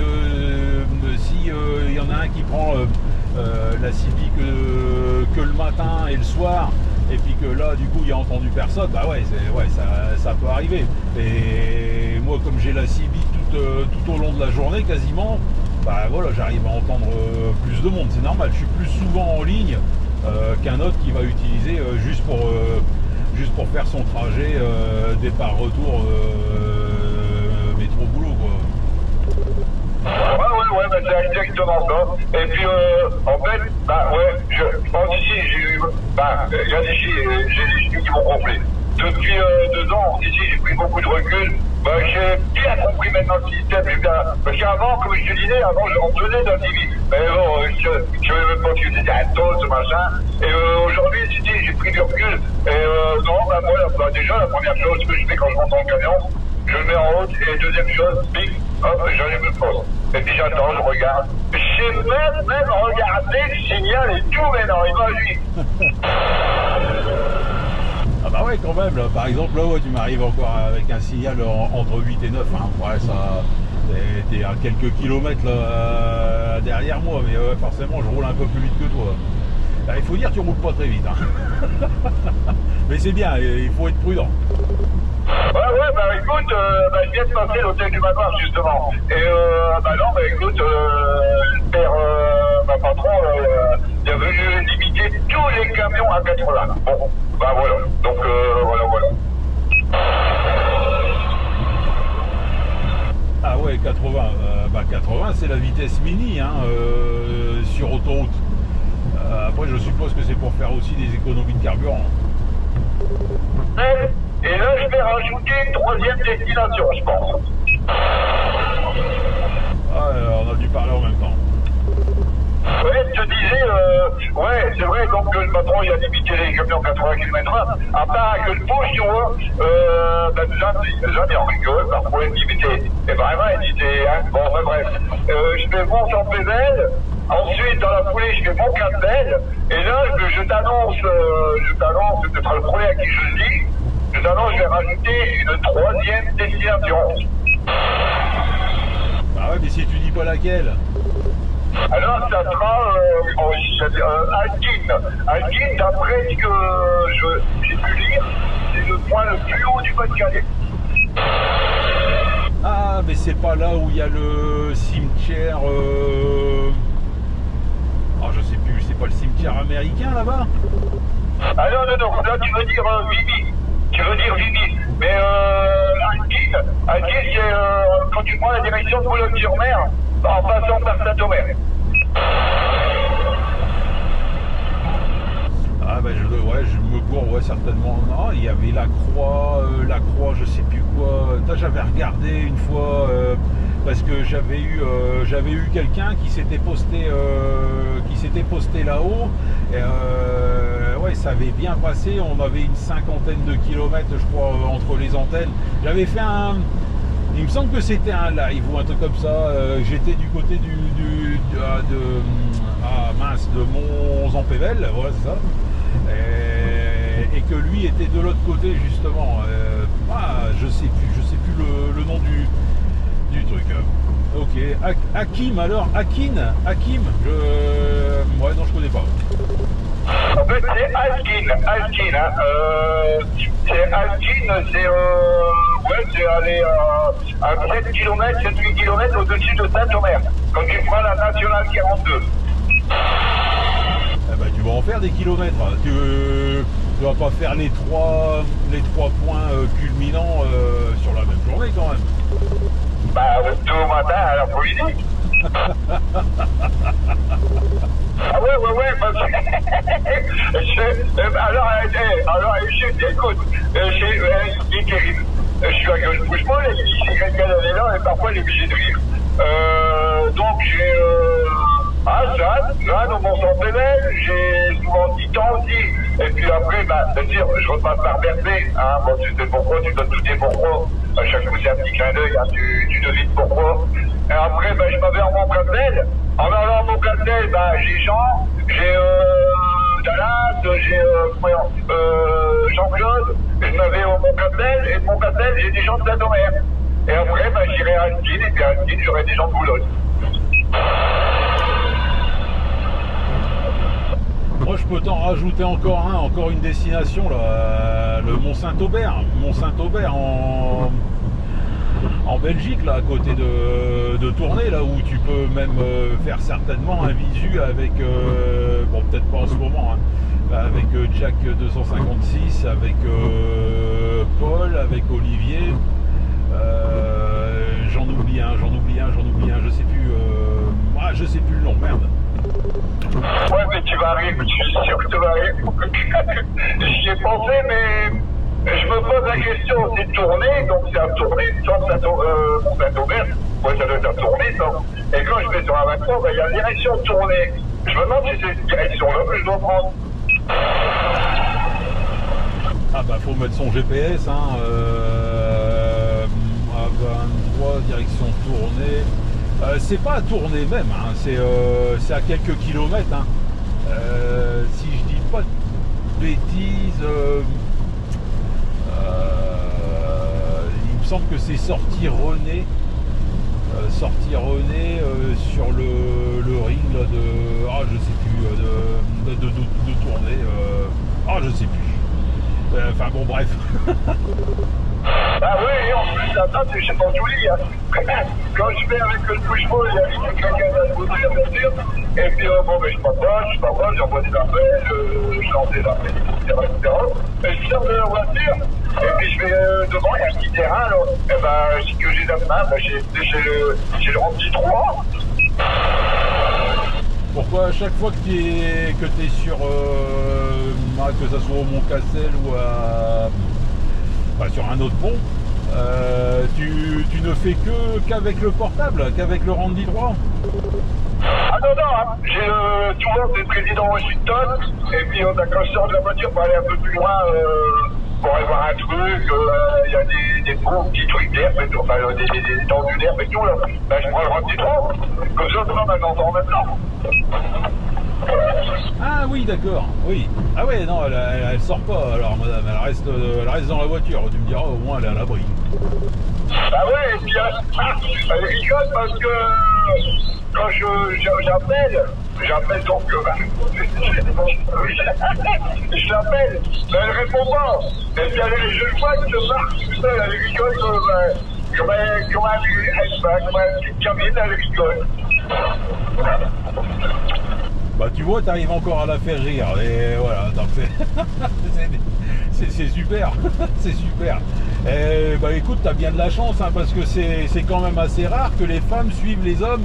y en a un qui prend la CB que le matin et le soir, et puis que là du coup il a entendu personne, bah ouais, ça peut arriver. Et moi, comme j'ai la CB tout au long de la journée quasiment, bah voilà, j'arrive à entendre plus de monde, c'est normal. Je suis plus souvent en ligne qu'un autre qui va utiliser juste pour faire son trajet départ-retour métro boulot, quoi. Ouais, bah c'est exactement ça. Et puis en fait, bah ouais, je pense ici, il y a des chiens qui m'ont compris. Depuis 2 ans, ici, j'ai pris beaucoup de recul. Bah, j'ai bien compris maintenant le système. Parce qu'avant, comme je te disais, avant, on faisait d'un TV. Mais bon, je ne savais même pas que c'était un taux, ce machin. Et aujourd'hui, j'ai pris du recul. Et non, bah, moi, déjà, la première chose que je fais quand je monte dans le camion, je le mets en route. Et deuxième chose, bing, hop, j'allume le poste. Et puis j'attends, je regarde. J'ai même regardé le signal et tout, mais non, imagine. Ah bah ouais, quand même, là, par exemple, là, ouais, tu m'arrives encore avec un signal entre 8 et 9, hein. Ouais, ça, t'es à quelques kilomètres là, derrière moi, mais forcément, je roule un peu plus vite que toi. Là, il faut dire que tu roules pas très vite, hein. Mais c'est bien, il faut être prudent. Ouais, bah écoute, je viens de passer l'hôtel du manoir, justement. Et écoute, ma patron, il a voulu limiter tous les camions à 80. Bon, bah voilà. Donc, voilà. 80. 80 c'est la vitesse mini hein, sur autoroute. Après je suppose que c'est pour faire aussi des économies de carburant. Et là je vais rajouter une troisième destination je pense. Ah, on a dû parler en même temps. Ouais, je te disais, ouais, c'est vrai, donc le patron il a limité les camions 80 km/h. À part que le poche, tu vois, jamais on rigole, parfois il limité. Et vraiment, il disait, hein, bon, enfin bref. Je fais mon sans pédale, ensuite dans la foulée, je fais mon 4 belles, et là, je t'annonce, c'est peut-être le premier à qui je le dis, je t'annonce, je vais rajouter une troisième destination. Bah ouais, mais si tu dis pas laquelle. Alors, ça sera Alkin. Alkin, d'après ce que j'ai pu lire, c'est le point le plus haut du Pas-de-Calais. Ah, mais c'est pas là où il y a le cimetière. Ah, je sais plus, c'est pas le cimetière américain là-bas? Ah non, là tu veux dire Vivi. Tu veux dire Vivi. Mais Alkin, c'est quand tu prends la direction de Boulogne-sur-Mer, en passant par Saint-Omer. Ah bah je me gourre, ouais, certainement. Non, il y avait la croix, je sais plus quoi. J'avais regardé une fois parce que j'avais eu quelqu'un qui s'était posté là-haut. Ouais, ça avait bien passé. On avait une cinquantaine de kilomètres, je crois, entre les antennes. J'avais fait il me semble que c'était un live ou un truc comme ça. J'étais du côté de Mons-en-Pévèle, voilà, c'est ça. Et que lui était de l'autre côté justement. Je sais plus le nom du truc. Ok. Hakim alors, Hakim. Ouais, non, je connais pas. En fait, c'est Alkin, hein. C'est Alkin, c'est aller à 7 km, 7-8 km au-dessus de Saint-Omer, quand tu prends la nationale 42. Eh ben, tu vas en faire des kilomètres. Tu vas pas faire les trois points culminants sur la même journée quand même. Bah, tôt au matin à l'après-midi. Ah ouais, parce que... alors, écoute, c'est terrible. Je suis à gueule bouge pas, si quelqu'un est là, et parfois il est obligé de rire. Donc j'ai... Jeanne, au Mont-en-Pévèle, j'ai souvent Titan aussi. Et puis après, c'est-à-dire, je repasse par Berthet, hein, bon, tu sais pourquoi, tu dois te douter pourquoi. À chaque coup, c'est un petit clin d'œil, hein, tu devines pourquoi. Et après, je m'avais en Montcastel. En allant à Montcastel, j'ai Jean, j'ai Dallas, j'ai Jean-Claude. Je m'avais au Montcastel, et de Montcastel, j'ai des gens de Saint-Omer. Et après, j'irai à Alkin, et puis à Alkin, j'aurai des gens de Boulogne. Moi je peux t'en rajouter encore une destination là, le Mont-Saint-Aubert. Mont-Saint-Aubert en Belgique, là, à côté de Tournai, là où tu peux même faire certainement un visu avec, bon peut-être pas en ce moment, hein, avec Jack 256, avec Paul, avec Olivier, j'en oublie un, je sais plus le nom, merde. Ouais, mais tu vas arriver, je suis sûr que tu vas arriver. J'y ai pensé, mais je me pose la question, c'est Tournai, donc c'est à Tournai, sans Saint-Omer, ouais, ça doit être à Tournai, ça. Et quand je vais sur la 23, il y a la direction Tournai. Je me demande si c'est cette direction-là que je dois prendre. Ah faut mettre son GPS, hein, à 23, direction Tournai. C'est pas à Tournai même, hein, c'est à quelques kilomètres. Hein. Si je dis pas de bêtises, il me semble que c'est sortie René. Sur le ring là, je sais plus, de Tournai. Je sais plus. Enfin bon, bref. Ah oui, en plus, la table, c'est pas tout lit. Hein. Quand je vais avec le push-ball, il y a quelqu'un dans la voiture, bien sûr. Et puis, bon, ben, je m'approche, j'envoie des appels, je lance des appels, etc. Et je sors de la voiture, et puis je vais devant, il y a un petit terrain, là. Et ben, ce que j'ai dans ma main, ben, j'ai le rempli 3. Pourquoi à chaque fois que t'es sur, que ça soit au Mont-Cassel ou sur un autre pont, tu ne fais qu'avec le portable, qu'avec le Randy 3? Ah non, hein. J'ai toujours des présidents Washington, et puis quand je sors de la voiture pour aller un peu plus loin, pour aller voir un truc, il y a des petits trucs d'herbe, enfin des tendus d'herbe et tout, là. Ben, je prends le Randy 3, comme ça, on entend maintenant. Ah oui, d'accord, oui. Ah ouais, non, elle sort pas alors, madame, elle reste dans la voiture. Tu me diras, au moins elle est à l'abri. Ah ouais, et puis elle rigole parce que quand j'appelle donc, je l'appelle, mais elle répond pas. Et puis je vois que je marche tout seul, elle rigole comme une petite cabine, elle rigole. Bah tu vois, t'arrives encore à la faire rire, et voilà, donc c'est super, c'est super. Et, bah écoute, t'as bien de la chance, hein, parce que c'est quand même assez rare que les femmes suivent les hommes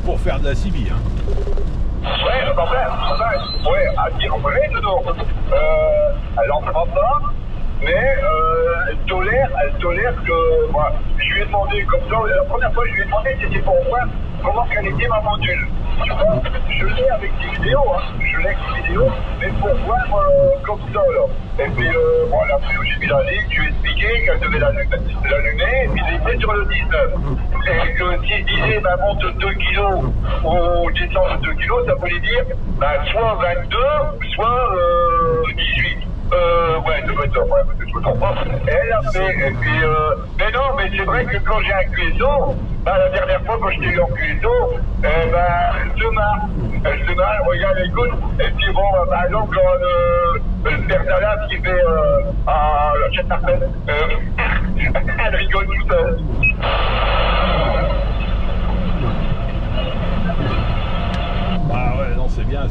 pour faire de la CB. Hein. Ouais, ouais, à dire vrai, dedans. Elle en prend pas, mais elle tolère que, moi, je lui ai demandé, comme ça, la première fois je lui ai demandé, c'était pour voir comment qu'elle était ma module. Tu vois, je l'ai avec des vidéos, mais pour voir comme ça, là. Et puis, bon, là, j'ai mis la ligne, je lui ai expliqué qu'elle devait l'allumer, et puis il était sur le 19. Et que si je disais, bah, monte 2 kilos, ou descend de 2 kilos, ça voulait dire, bah, soit 22, soit 18. Ouais, ça doit être ça, ouais, parce que je me trompe pas. Et elle a fait, et puis, mais non, mais c'est vrai que quand j'ai un cuisson, bah, la dernière fois, quand j'étais eu en cuisson, bah, elle se marre, elle regarde les gouttes, et puis bon, par exemple, quand le père Dallas qui fait, la chaîne parfaite, elle rigole tout seul. Bah ouais, non, c'est bien.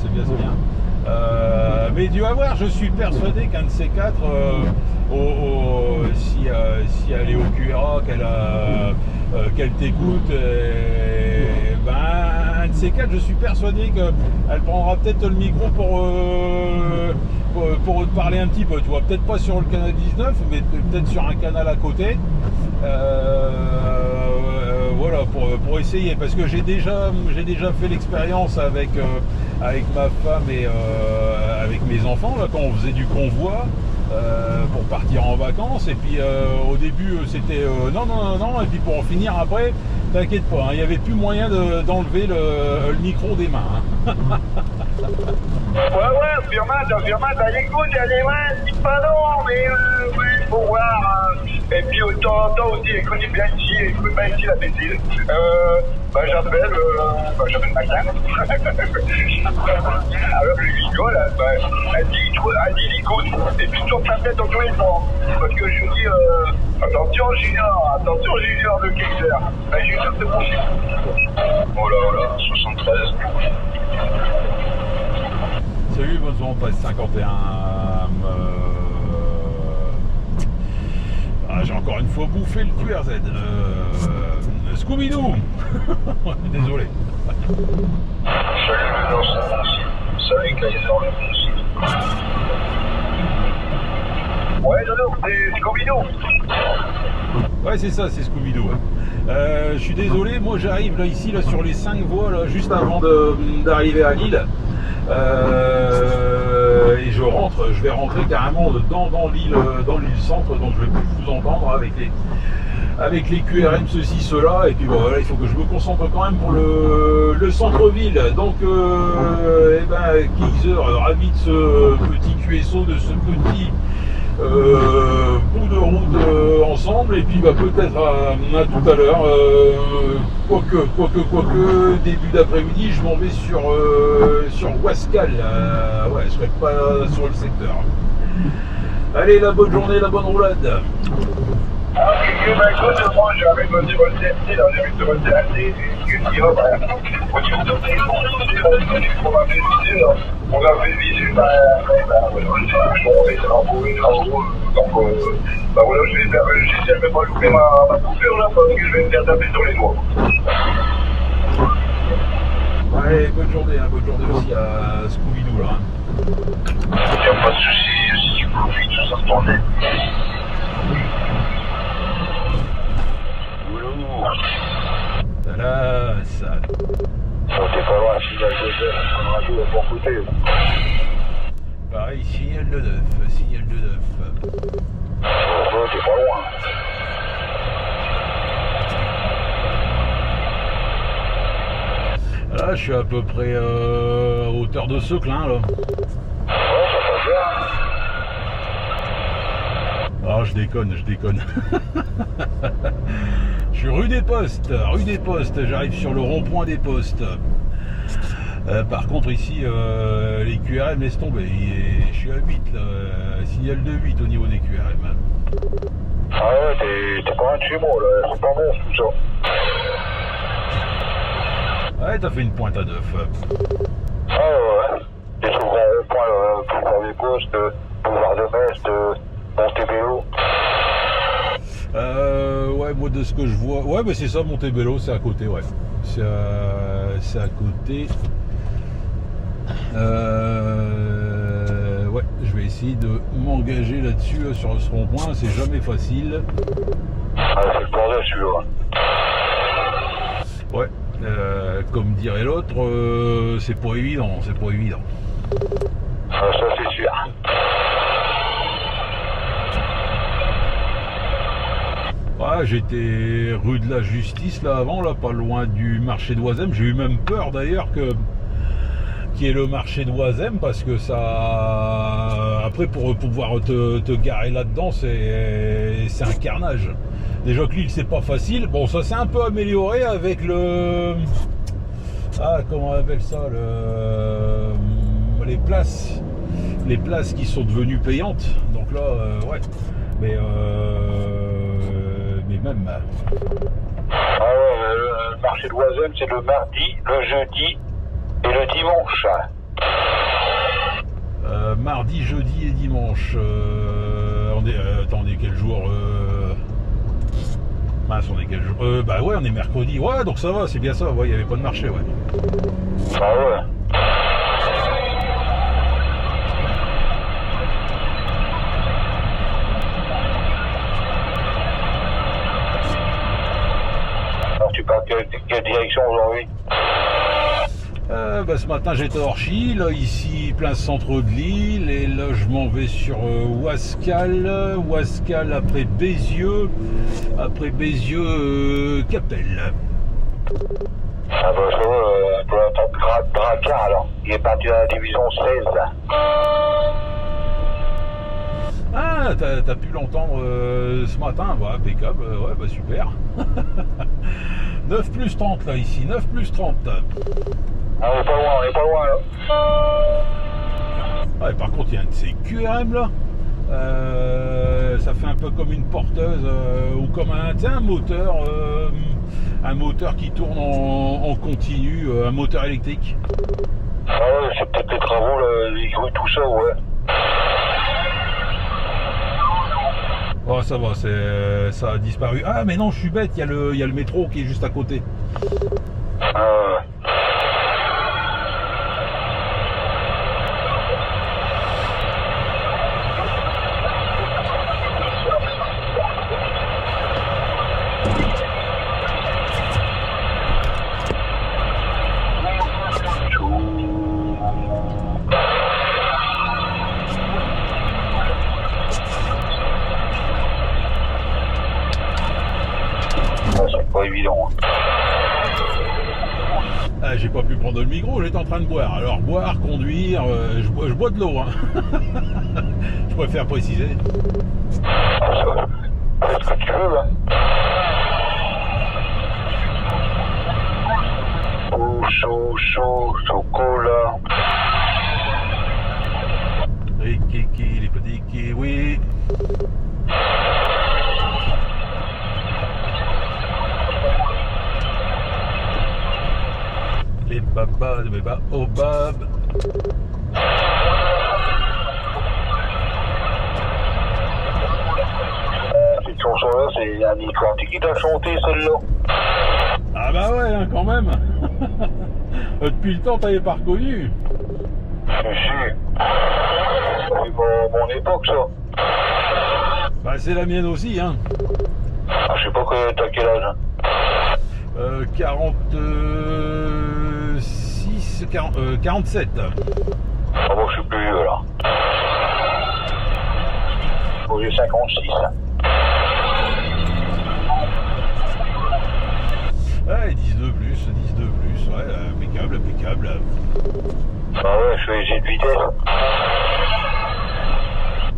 Mais tu vas voir, je suis persuadé qu'un de ces quatre, si elle est au QRA, qu'elle t'écoute, un de ces quatre, je suis persuadé qu'elle prendra peut-être le micro pour te parler un petit peu. Tu vois, peut-être pas sur le canal 19, mais peut-être sur un canal à côté. Voilà, pour essayer, parce que j'ai déjà fait l'expérience avec ma femme et avec mes enfants là, quand on faisait du convoi pour partir en vacances, et puis au début c'était non, et puis pour en finir après, t'inquiète pas, il n'y avait plus moyen d'enlever le micro des mains. Hein. Ouais, Firmin, t'as l'écoute, il y a des mains, elle dit pas non, mais il faut voir. Et puis de temps en temps aussi, elle connaît bien ici, elle connaît pas ici la Bécile. J'appelle ma femme. Alors je lui rigole, elle dit l'écoute, et puis tourne sa tête dans tous les sens. Parce que je lui dis, attention Junior de Kaiser. Junior c'est bon. Oh là, 73. Salut, bonjour, on passe 51. J'ai encore une fois bouffé le QRZ. Scooby-Doo. Désolé. Salut Kaiser, le bon aussi. Ouais, non, c'est Scooby-Doo. Ouais, c'est ça, c'est Scooby-Doo. Ouais. Je suis désolé, moi j'arrive là ici là, sur les 5 voies là, juste avant d'arriver à Lille. Et je vais rentrer carrément dans l'île centre, donc je vais plus vous entendre avec les QRM, ceci, cela, et puis bon, voilà, il faut que je me concentre quand même pour le centre-ville. Donc, Kaiser, ravi de ce petit QSO, de ce petit bout de route ensemble, et puis peut-être à tout à l'heure, quoique, début d'après-midi, je m'en vais sur Wascal, ouais, je serai pas sur le secteur. Allez, la bonne journée, la bonne roulade. Ah, ok, bah écoute, moi j'avais me dévolter, là, j'avais me dévolter à l'année, et je dis, oh, bah, au niveau de probabilité, là, on avait visé, bah, voilà, j'ai rencontré les travaux, donc, bah voilà, j'essaie de ne pas louper ma coupure, là, parce que je vais me faire taper sur les doigts. Ouais, bonne journée aussi à Scooby-Doo, là. Il n'y a pas de souci, si tu profites, ça retourner. Voilà, ça. Bon, t'es pas loin, signal de neuf, on radio de bon côté. Pareil, signal de neuf. Bon, t'es pas loin. Là, je suis à peu près à hauteur de Seclin, là. Ouais, ça passe bien. Ah, je déconne. Je suis rue des Postes, j'arrive sur le rond-point des Postes. Par contre, ici, les QRM laissent tomber. Je suis à 8, là, signal de 8 au niveau des QRM. Ah ouais, t'es pas loin de chez moi, là, c'est pas bon tout ça. Ouais, t'as fait une pointe à 9. Ah ouais, t'es sur le grand rond-point, là, boulevard des Postes, boulevard de Metz, Montebello. Ouais, moi de ce que je vois. Ouais, bah c'est ça, Montebello, c'est à côté, ouais. C'est à côté. Ouais, je vais essayer de m'engager là-dessus, là, sur ce rond-point, c'est jamais facile. Ah, c'est le bordel celui-là. Ouais, comme dirait l'autre, c'est pas évident. Ah, ça c'est sûr. Ouais, j'étais rue de la Justice là avant, là, pas loin du marché d'Oisem. J'ai eu même peur d'ailleurs qu'il y ait le marché d'Oisem parce que ça. Après, pour pouvoir te garer là-dedans, c'est un carnage. Déjà que l'île, c'est pas facile. Bon, ça s'est un peu amélioré avec le. Ah, comment on appelle ça, les places. Les places qui sont devenues payantes. Donc là, ouais. Mais même. Ah ouais, le marché de Oisem, c'est le mardi, le jeudi et le dimanche. Mardi, jeudi et dimanche. Attendez, quel jour mince, on est quel jour bah ouais, on est mercredi. Ouais, donc ça va, c'est bien ça. Ouais, il n'y avait pas de marché, ouais. Ah ouais. Alors tu pars quelle direction aujourd'hui? Bah, ce matin j'étais à Orchy, là ici plein centre de l'île, et là je m'en vais sur Ouascal, après Bézieux, Capelle. Ah bah ça va, pour un Dracard alors. Il est parti à la division 16. Ah, t'as pu l'entendre ce matin, bah, impeccable, ouais, bah super. 9 plus 30 là ici, 9 plus 30. Ah, on est pas loin là. Ouais, par contre, il y a un de ces QRM là. Ça fait un peu comme une porteuse ou comme un moteur qui tourne en continu, un moteur électrique. Ah ouais, c'est peut-être les travaux, là, les grues, tout ça, ouais. Oh, ça va, ça a disparu. Ah, mais non, je suis bête, il y a le métro qui est juste à côté. Ah ouais. C'est pas évident. Ah, j'ai pas pu prendre le micro, j'étais en train de boire. Alors, boire, conduire, je bois de l'eau. Hein. Je préfère préciser. Fais ce que tu veux, là. Chaud, chocolat. Les petits kiwis. au Bab. Cette chanson-là, c'est Annie Cordy qui t'a chanté celle-là. Ah bah ouais, hein, quand même. Depuis le temps, t'avais pas reconnu. Si. C'est mon époque, ça. Bah c'est la mienne aussi, hein. Ah, je sais pas que t'as quel âge. 47. Ah bon, je suis plus vieux, là. Bon, j'ai 56. Ouais, 10 de plus, ouais, impeccable. Ah ouais, je fais les de vitesse.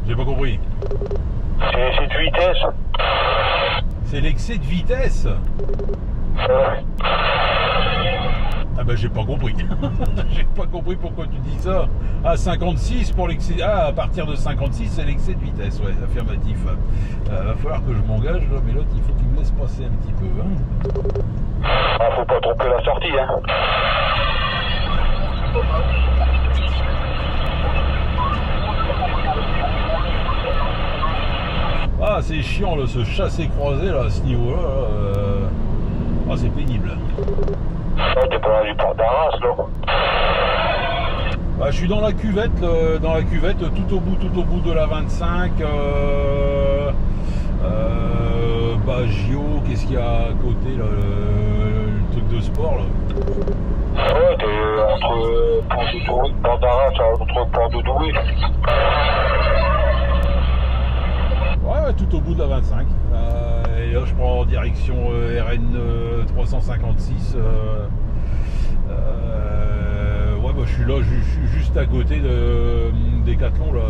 J'ai pas compris. C'est l'excès de vitesse. C'est l'excès de vitesse. Ouais. Ah bah j'ai pas compris. J'ai pas compris pourquoi tu dis ça. Ah 56 pour l'excès. Ah à partir de 56 c'est l'excès de vitesse, ouais, affirmatif. Va falloir que je m'engage là, mais l'autre il faut qu'il me laisse passer un petit peu. Hein. Ah, faut pas tromper la sortie, hein. Ah c'est chiant là, ce chassé-croisé là, à ce niveau là. Ah c'est pénible. Ah, t'es pas loin du port d'Arras, là. Bah, je suis dans la cuvette, tout au bout de la 25. Gio, qu'est-ce qu'il y a à côté là, le truc de sport là. Ouais, t'es entre port d'Arras, entre port de Douai. Ouais, tout au bout de la 25. Et là, je prends en direction RN 356. Ouais, bah, je suis là, je suis juste à côté de Décathlon là.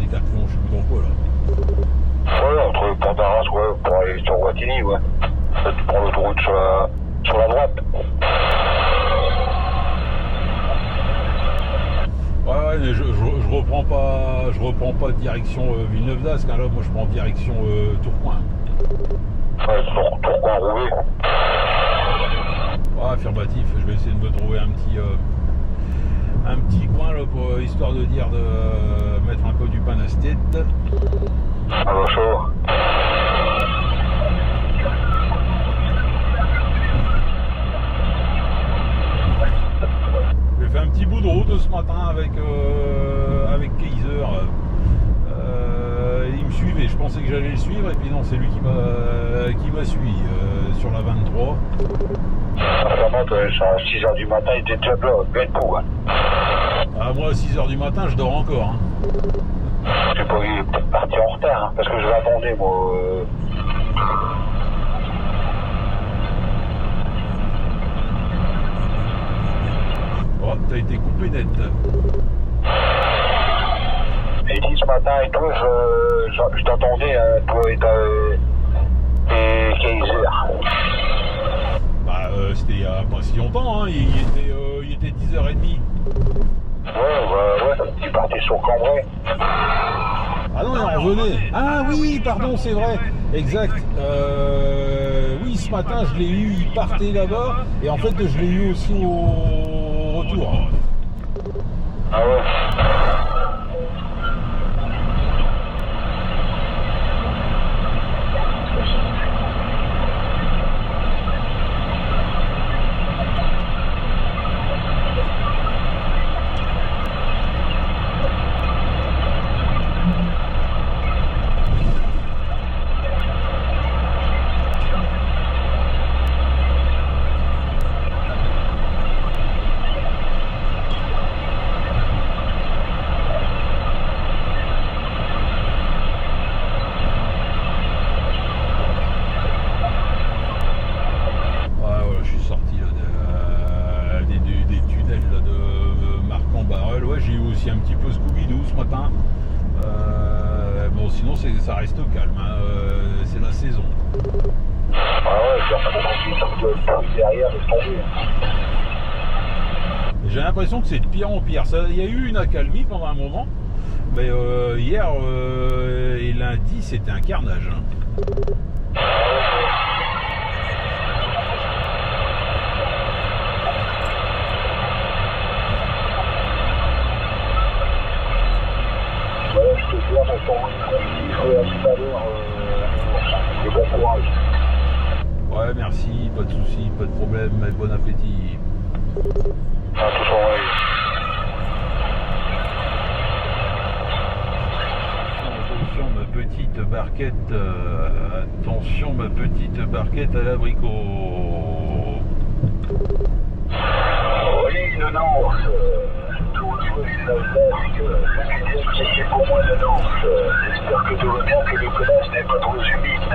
Décathlon, je sais plus trop quoi là. Ouais, entre port d'Arras, ouais, pour aller sur Wattignies, ouais. Tu prends l'autoroute sur la droite. Ouais, mais je reprends pas direction Villeneuve d'Ascq, hein, là, moi je prends direction Tourcoing. Ouais, Tourcoing Roubaix. Ouais, affirmatif, je vais essayer de me trouver un petit coin là, pour, histoire de dire de mettre un peu du pain à cette tête. Ah bah chaud. J'ai fait un petit bout de route ce matin avec Kaiser. Il me suivait, je pensais que j'allais le suivre et puis non, c'est lui qui m'a suivi sur la 23. Vraiment, à 6h du matin, il était déjà bien pour. Hein. Ah, moi à 6h du matin, je dors encore. Hein. Je sais pas, il est peut-être parti en retard, hein, parce que je l'attendais, moi. Oh, t'as été coupé net. Et dit ce matin et tout, je t'attendais, hein, toi et Kaiser. Bah, c'était il y a pas si longtemps, hein. Il était 10h30. Ouais, il partait sur Cambrai. Ah non, il en revenait. Ah oui, pardon, c'est vrai. Exact. Oui, ce matin, je l'ai eu, il partait là-bas. Et en fait, je l'ai eu aussi au retour. Ah ouais. Un petit peu Scooby-Doo ce matin. Bon, sinon ça reste calme, hein. C'est la saison. Ah ouais, derrière, laisse tomber. J'ai l'impression que c'est de pire en pire. Il y a eu une accalmie pendant un moment, mais hier et lundi c'était un carnage. Hein. bon courage. Ouais, merci, pas de soucis, pas de problème, et bon appétit. Ah, tout pareil. Attention ma petite barquette, attention ma petite barquette à l'abricot. Oui, le Nord, tout le choix du Nasdaq, c'est pour moi le Nord. J'espère que tout va bien, que le collage n'est pas trop humide.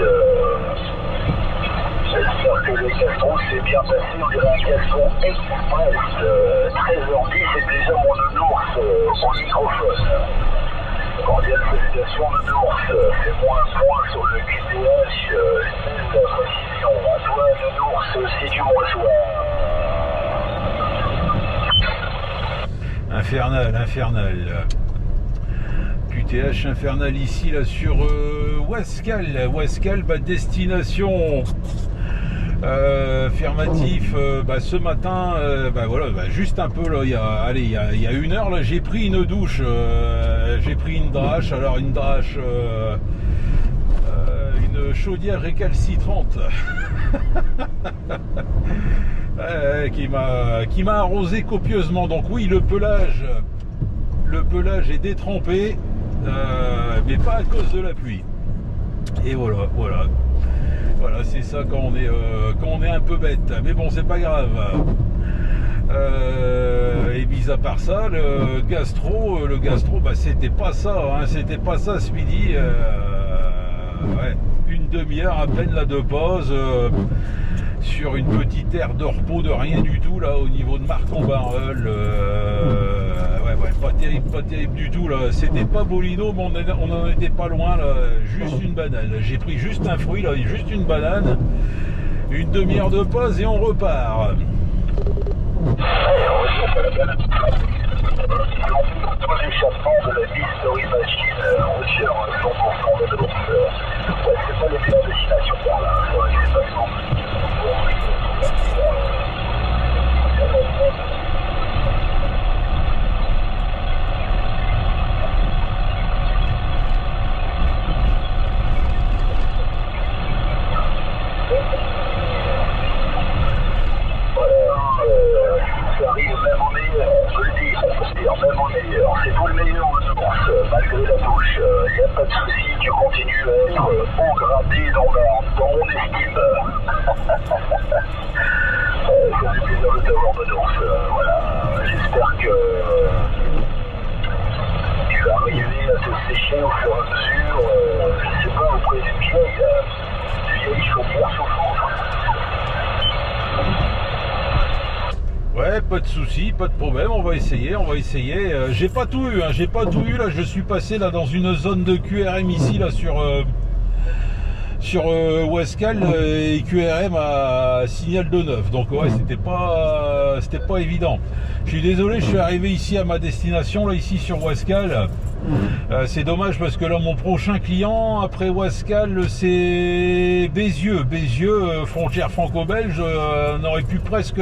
J'espère que le gastron s'est bien passé, on dirait un gastron express. 13h10 et déjà mon ours au microphone. Cordiale salutation de Nours, fais-moi un point sur le QTH, la précision. À toi de Nours, si tu me reçois. Infernal, infernal. QTH infernal ici là sur Ouascal, destination affirmatif. Ce matin, voilà, juste un peu là, il y a 1 heure là, j'ai pris une douche, j'ai pris une drache, alors une drache, une chaudière récalcitrante. Qui m'a arrosé copieusement. Donc oui, le pelage est détrempé, mais pas à cause de la pluie. Et voilà, c'est ça quand on est un peu bête. Mais bon, c'est pas grave. Et mis à part ça, le gastro, c'était pas ça, hein, ce midi. Ouais, une demi-heure à peine là de pause. Sur une petite aire de repos de rien du tout là au niveau de Marc-en-Barœul, ouais, pas terrible du tout là. C'était pas Bolino, mais on n'en était pas loin là. Juste une banane. J'ai pris juste un fruit là, juste une banane. Une demi-heure de pause et on repart. L'échappement de la Mystery Machine, on gère 100% de l'ours. Ouais, c'est pas les meilleures destinations par là, c'est pas simple. Ça arrive même en meilleur, je le dis, même en meilleur. C'est tout le meilleur de Nours, malgré la douche. Il n'y a pas de souci, tu continues à être haut gradé dans mon estime. Ça fait plaisir de t'avoir de Nours. Voilà. J'espère que tu vas arriver à te sécher au fur et à mesure, je sais pas, auprès d'une vieille chaudière chauffante. Ouais, pas de souci, pas de problème, on va essayer. J'ai pas tout eu, hein, là, je suis passé là dans une zone de QRM ici là sur Ouascal et QRM à Signal de Neuf. Donc ouais, c'était pas évident. Je suis désolé, je suis arrivé ici à ma destination là ici sur Ouascal. C'est dommage parce que là mon prochain client après Ouascal c'est Bézieux, frontière franco-belge. On aurait pu presque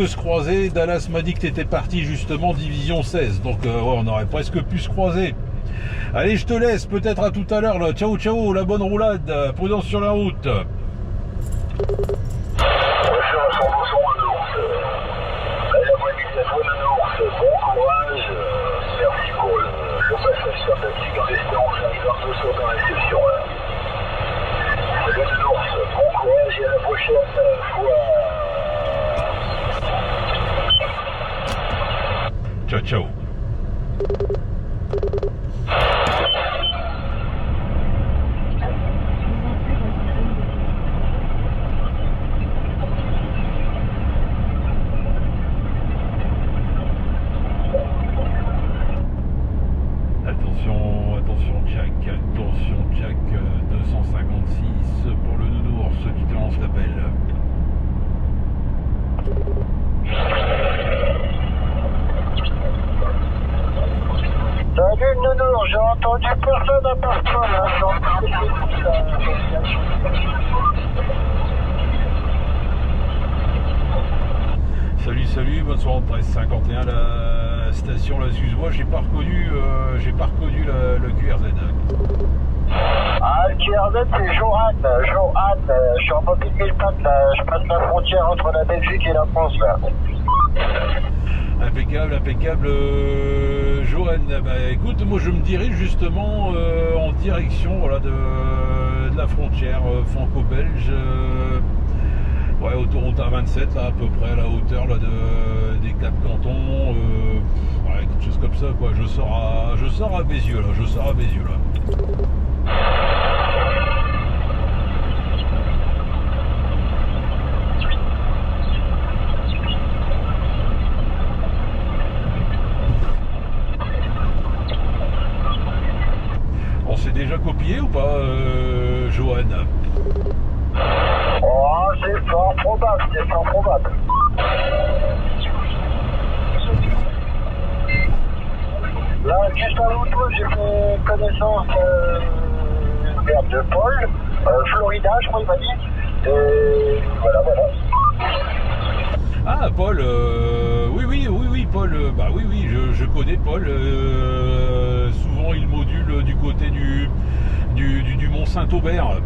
se croiser. Dallas m'a dit que tu étais parti justement division 16, donc ouais, on aurait presque pu se croiser. Allez, je te laisse, peut-être à tout à l'heure là. Ciao, la bonne roulade, prudence sur la route. Bon courage, merci pour le passage sympathique en espérant que j'arrive un peu sur ta réception. Salut de Nours, bon courage et à la prochaine fois. Ciao. Attention Jack 256 pour le nounours qui te lance l'appel. Salut Nounours, j'ai entendu personne à part toi là. Salut, bonne soirée 1351 là. station La Suze-Bois, j'ai pas reconnu le QRZ. Ah, le QRZ, c'est Johan. Je suis en mobile 1000 pattes, là. Je passe la frontière entre la Belgique et la France, là. Impeccable, impeccable. Johan, bah, écoute, moi je me dirige justement en direction voilà, de la frontière franco-belge. Ouais, autoroute A27, là, à peu près à la hauteur là, des Quatre Cantons. Ouais, quelque chose comme ça, quoi. Je sors à Bézieux, là. On s'est déjà copié ou pas, Johan? Oh, c'est fort probable. Là, juste avant toi, j'ai fait connaissance de Paul, Florida, je crois, il m'a dit. Et voilà. Ah, Paul, oui, Paul, bah oui, je connais Paul. Souvent, il module du côté du Mont Saint-Aubert.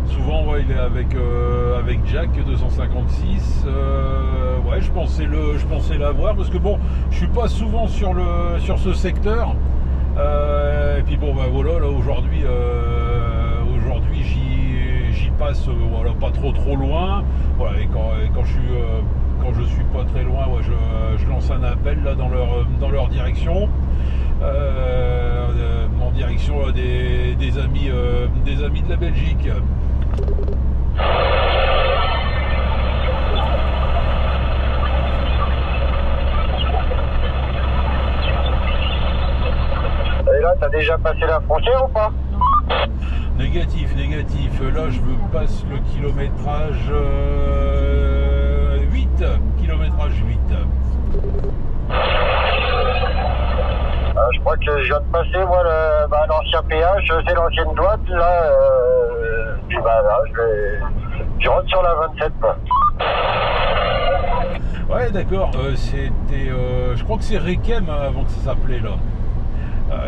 Souvent, ouais, il est avec Jack 256. Ouais, je pensais l'avoir parce que bon, je suis pas souvent sur ce secteur. Et puis bon, bah voilà, là aujourd'hui j'y passe, voilà, pas trop loin. Voilà, et quand je suis pas très loin, ouais, je lance un appel là dans leur direction. En direction des amis de la Belgique. Et là, t'as déjà passé la frontière ou pas? Négatif. Là, je me passe le kilométrage 8. Je crois que je viens de passer, moi, l'ancien péage, c'est l'ancienne douane, là, puis bah là, je rentre sur la 27, quoi. Ouais, d'accord, c'était, je crois que c'est Requiem avant que ça s'appelait, là.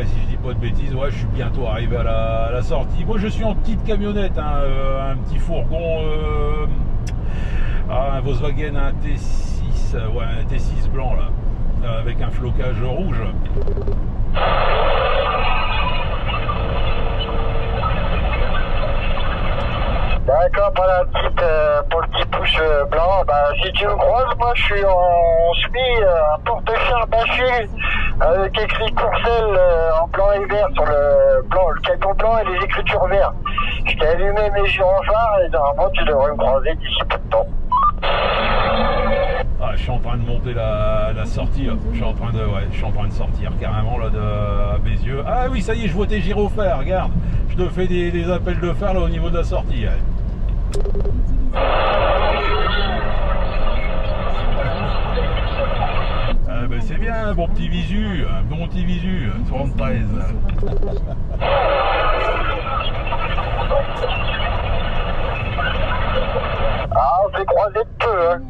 Si je dis pas de bêtises, ouais, je suis bientôt arrivé à la sortie. Moi, je suis en petite camionnette, hein, un petit fourgon, un Volkswagen, un T6, ouais, un T6 blanc, là, avec un flocage rouge. D'accord, pour le petit pouce blanc, bah, si tu me croises, moi je suis en semi, un porte-char bâché avec écrit Courcelles en blanc et vert sur le camion blanc et les écritures vertes. Je t'ai allumé mes gyrophares et normalement tu devrais me croiser d'ici peu de temps. Ah, je suis en train de monter la sortie, là. Je suis en train de sortir carrément là à Bézieux. Ah oui, ça y est, je vois tes gyrophares, regarde. Je te fais des appels de phare là au niveau de la sortie. Ouais. Ah ben c'est bien, un bon petit visu, 73. Ah, on s'est croisé de peu, hein.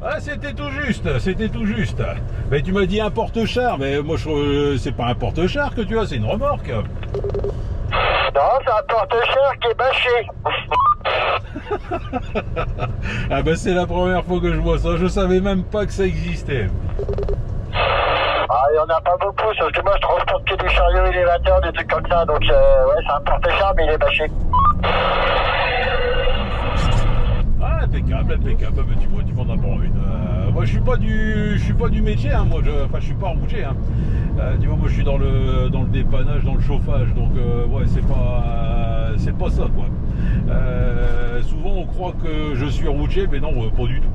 Ah, c'était tout juste. Mais tu m'as dit un porte-char, mais moi c'est pas un porte-char que tu as, c'est une remorque. Non, c'est un porte-char qui est bâché. Ah ben c'est la première fois que je vois ça, je savais même pas que ça existait. Ah, il y en a pas beaucoup, sauf que moi je transporte que des chariots élévateurs, des trucs comme ça, donc ouais, c'est un porte-char, mais il est bâché. Ah, impeccable, bah, tu vois, tu m'en apprends une. Moi je suis pas du métier, hein, je suis pas routier, hein. Tu vois, moi je suis dans le dépannage, dans le chauffage, donc ouais, c'est pas ça, quoi. Souvent on croit que je suis routier, mais non, pas du tout.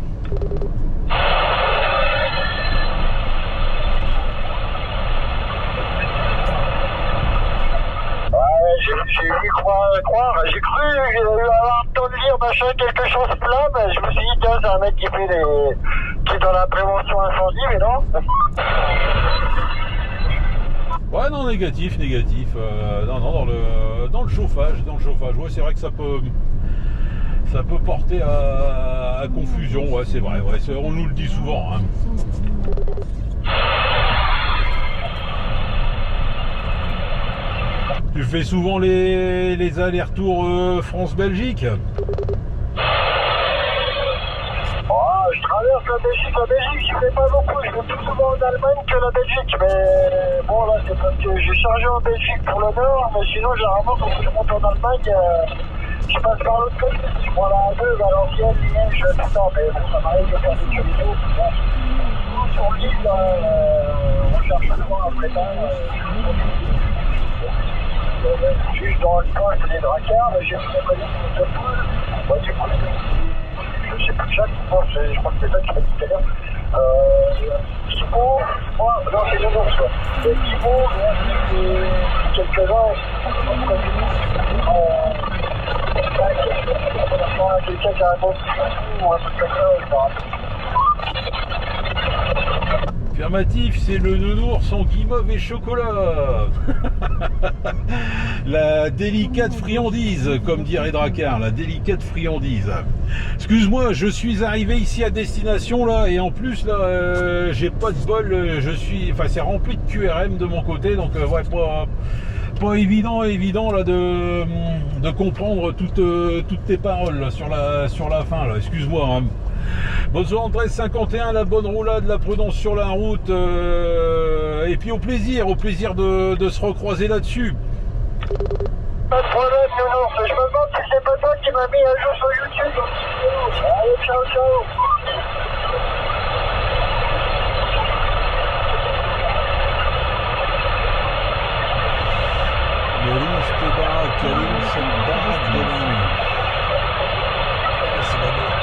J'ai eu croire, j'ai cru avoir entendu dire machin, quelque chose là, mais je me suis dit tiens, c'est un mec qui est dans la prévention incendie, mais non. Ouais, non, négatif. Non, dans le chauffage, ouais, c'est vrai que ça peut ça peut porter à confusion. Ouais, c'est vrai, ouais, on nous le dit souvent. Hein. Tu fais souvent les allers-retours France-Belgique? Je traverse la Belgique, j'y vais pas beaucoup, je vais plus souvent en Allemagne que la Belgique, mais bon là c'est parce que j'ai chargé en Belgique pour le nord, mais sinon généralement quand je monte en Allemagne, je passe par l'autre côté, je prends la A2, Valenciennes, Liège, tout ça, mais bon ça m'arrive de faire des cheminots, sur l'île, on cherche souvent après ça, juste dans le coin c'est des dracards, j'ai vu la police de Toulouse, moi du coup je sais plus Jacques, je crois que c'est Jacques qui m'a dit tout à l'heure. Thibaut, moi, non, c'est deux autres, quoi. Et Thibaut, quelques-uns, quelqu'un qui a un bon ou un truc comme ça, je me rappelle. Affirmatif, c'est le nounours en guimauve et chocolat. La délicate friandise, comme dirait Drakkar, la délicate friandise. Excuse-moi, je suis arrivé ici à destination là, et en plus là, j'ai pas de bol, c'est rempli de QRM de mon côté, donc ouais, pas évident là de comprendre toutes tes paroles là, sur la fin là. Excuse-moi. Hein. Bonsoir 1351, la bonne roulade, la prudence sur la route, et puis au plaisir de se recroiser là-dessus. Pas de problème, non, je me demande si c'est pas toi qui m'a mis un jour sur YouTube. Allez, ciao, ciao. Le riche de baraque, le riche de baraque de l'an. C'est la bonne.